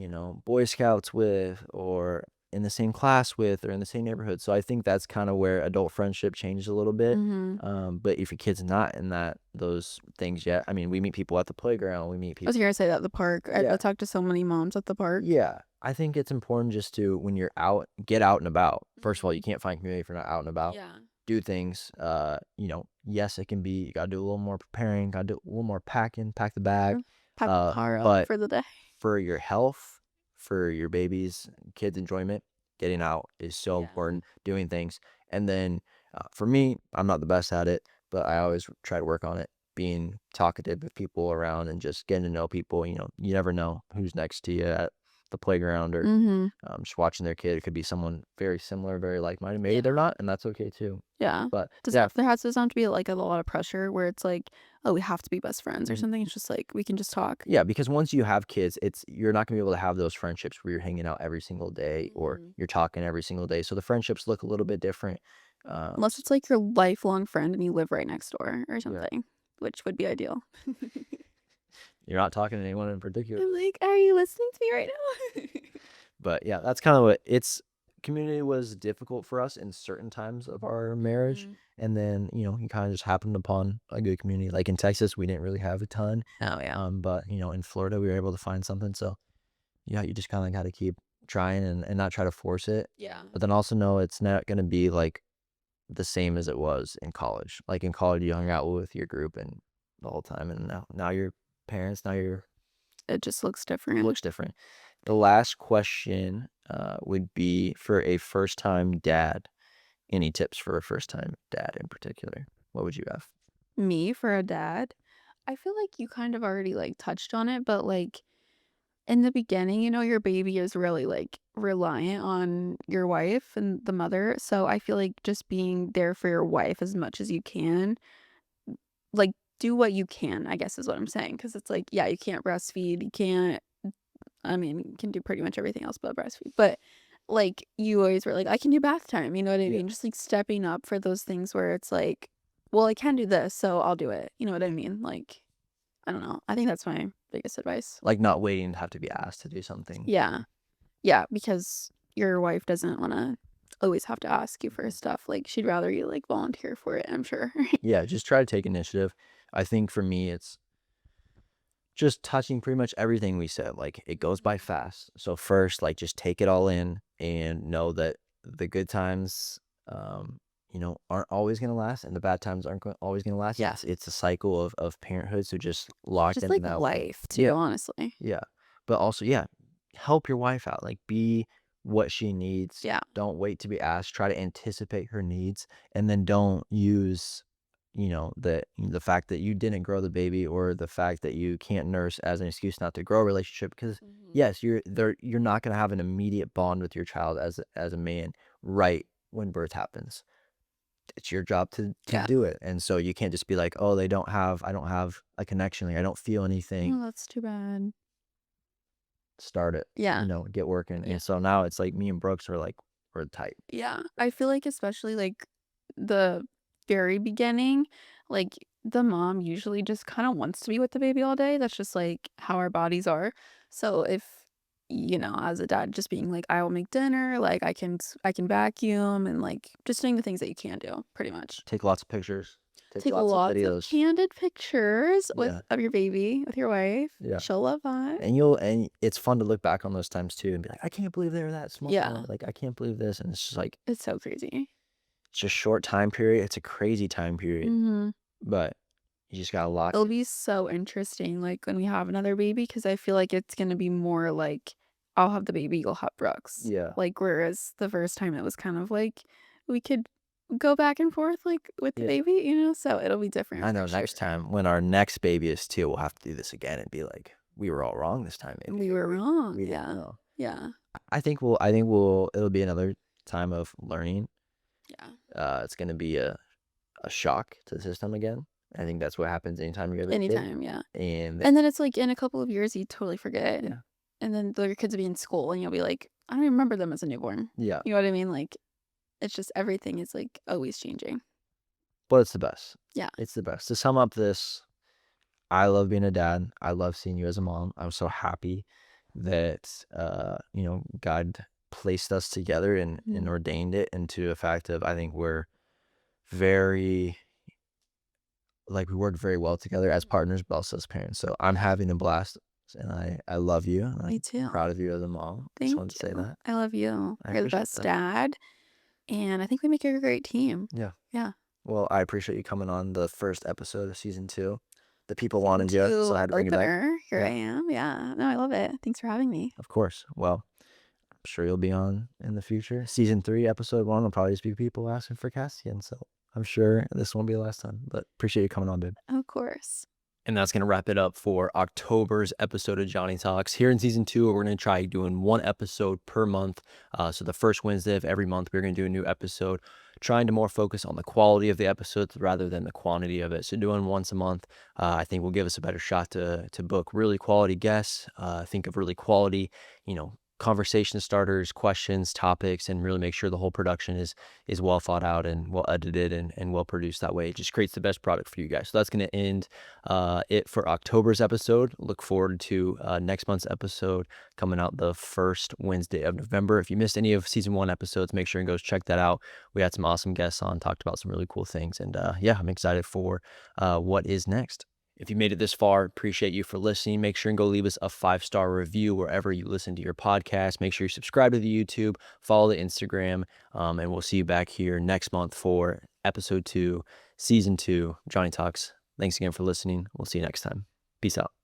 Boy Scouts with or in the same class with or in the same neighborhood. So I think that's kind of where adult friendship changes a little bit. Mhm. But if your kid's not in those things yet, I mean, we meet people at the playground, we meet I was people. gonna say that at the park. I Yeah. talked to so many moms at the park. Yeah, I think it's important just to when you're out, get out and about. First of all, you Mhm. can't find community if you're not out and about. Yeah. Do things. Yes, it can be. You gotta do a little more preparing. Gotta do a little more packing. Pack the bag. Yeah. Pack the car up But for the day. for your health, for your baby's kids' enjoyment, getting out is so Yeah. important. Doing things, and then for me, I'm not the best at it, but I always try to work on it. Being talkative with people around and just getting to know people. You never know who's next to you at the playground or Mhm. just watching their kid. It could be someone very similar, very like-minded. Maybe they're Yeah. not, and that's okay too. Yeah. But Does yeah, doesn't have to be, like, a lot of pressure where it's like, "Oh, we have to be best friends," or something. It's just like, we can just talk. yeah, because once you have kids, you're not gonna be able to have those friendships where you're hanging out every single day or Mhm. you're talking every single day. So the friendships look a little bit different. Unless it's, like, your lifelong friend and you live right next door or Yeah, something, which would be ideal. you're not talking to anyone in particular. I'm like, "Are you listening to me right now?" But yeah, that's kind of what it's community was difficult for us in certain times of our marriage. Mhm. And then, you kind of just happened upon a good community. Like in Texas, we didn't really have a ton. Oh, yeah. But in Florida, we were able to find something. So yeah, you just kind of got to keep trying and not try to force it. Yeah. But then also know it's not going to be like the same as it was in college. Like in college, you hung out with your group and the whole time. And now you're parents, now you're It just looks it different. looks different. The last question would be for a first time dad. Any tips for a first time dad in particular? What would you have? Me, for a dad? I feel like you kind of already, like, touched on it, but, like, in the beginning, your baby is really, like, reliant on your wife and the mother, so I feel like just being there for your wife as much as you can, like, do what you can, I guess is what I'm saying. Because it's like, yeah, you can't breastfeed, you can't I mean, you can do pretty much everything else but breastfeed, but, like, you always were like, "I can do bath time," you know what I Yeah. mean? Just, like, stepping up for those things where it's like, "Well, I can do this, so I'll do it," you know what I mean? Like, I don't know, I think that's my biggest advice. Like not waiting to have to be asked to do something. Yeah. Yeah, because your wife doesn't wanna always have to ask you for Mhm. stuff, like, she'd rather you, like, volunteer for it, I'm sure. Yeah, just try to take initiative. I think for me, it's just touching pretty much everything we said. Like it goes by Mhm. fast. So first, like just take it all in and know that the good times, aren't always gonna last, and the bad times aren't always gonna last. Yeah. It's a cycle of parenthood. So just lock Just, into like, that one. life too, Yeah, honestly. yeah. But also, yeah, help your wife out. Like be what she needs. Yeah. Don't wait to be asked. Try to anticipate her needs, and then don't use the fact that you didn't grow the baby or the fact that you can't nurse as an excuse not to grow a relationship because Mhm. yes you're not going to have an immediate bond with your child as a man right when birth happens. It's your job to Yeah. do it, and so you can't just be like, oh, I don't have a connection, like I don't feel anything. Oh, that's too bad. Start it, Yeah. get working. Yeah. And so now it's like me and Brooks are like we're tight. Yeah. I feel like especially, like, the very beginning, like, the mom usually just kinda wants to be with the baby all day, that's just, like, how our bodies are. So if, as a dad, just being like, "I will make dinner," like, I can vacuum," and, like, just doing the things that you can do, pretty much. Take lots of pictures, take Take lots of lots of videos. candid pictures Yeah, of your baby, with your wife. yeah. She'll love that. And it's fun to look back on those times too and be like, "I can't believe they were that small." Yeah. Like, "I can't believe this." And it's just like, It's so crazy. it's a short time period. It's a crazy time period. Mhm. But, You just gotta lock It'll it. be so interesting, like, when we have another baby, because I feel like it's gonna be more like, I'll have the baby, you'll have Brooks. Yeah. Like, whereas the first time it was kind of like, we could go back and forth, like, with the Yeah. baby, you know? So it'll be different I for know sure. next time when our next baby is 2, we'll have to do this again and be like, "We were all wrong this time, maybe. We were wrong, We didn't yeah. know." Yeah, I think it'll be another time of learning. yeah. It's gonna be a shock to the system again. I think that's what happens anytime you have a kid, Anytime, yeah. and And then it's like in a couple of years, you totally forget, yeah. and then your kids will be in school, and you'll be like, "I don't even remember them as a newborn." Yeah, You know what I mean? Like, it's just everything is, like, always changing. but it's the best. Yeah. It's the best. To sum up this, I love being a dad. I love seeing you as a mom. I'm so happy that, God placed us together and Mhm. ordained it into a fact of I think we're very we work very well together as partners, but also as parents. So I'm Yeah. having a blast, and I love you, and Me I'm too. proud of you as a mom. Just Thank wanted to say you. that. I love you. I You're the appreciate best that. dad, and I think we make a great team. Yeah. Yeah. Well, I appreciate you coming on the first episode of season 2. The people Season wanted you, so 2 I had to bring you back. opener. Here I Yeah, am. Yeah. No, I love it. Thanks for having me. of course. Well, I'm sure you'll be on in the future. Season 3, episode 1 will probably just be people asking for Cassian, so I'm sure this won't be the last time, but appreciate you coming on, babe. Of course. And that's going to wrap it up for October's episode of Johnny Talks. Here in season 2, we're going to try doing one episode per month. So the first Wednesday of every month, we're going to do a new episode, trying to more focus on the quality of the episodes rather than the quantity of it. So doing once a month, I think will give us a better shot to book really quality guests, think of really quality, conversation starters, questions, topics, and really make sure the whole production is well thought out and well edited and well produced. That way it just creates the best product for you guys. So that's going to end it for October's episode. Look forward to next month's episode coming out the first Wednesday of November. If you missed any of season 1 episodes, make sure and go check that out. We had some awesome guests on, talked about some really cool things, and yeah, I'm excited for what is next. If you made it this far, appreciate you for listening. Make sure and go leave us a 5-star review wherever you listen to your podcast. Make sure you subscribe to the YouTube, follow the Instagram, and we'll see you back here next month for episode 2, season 2, Johnny Talks. Thanks again for listening. We'll see you next time. Peace out.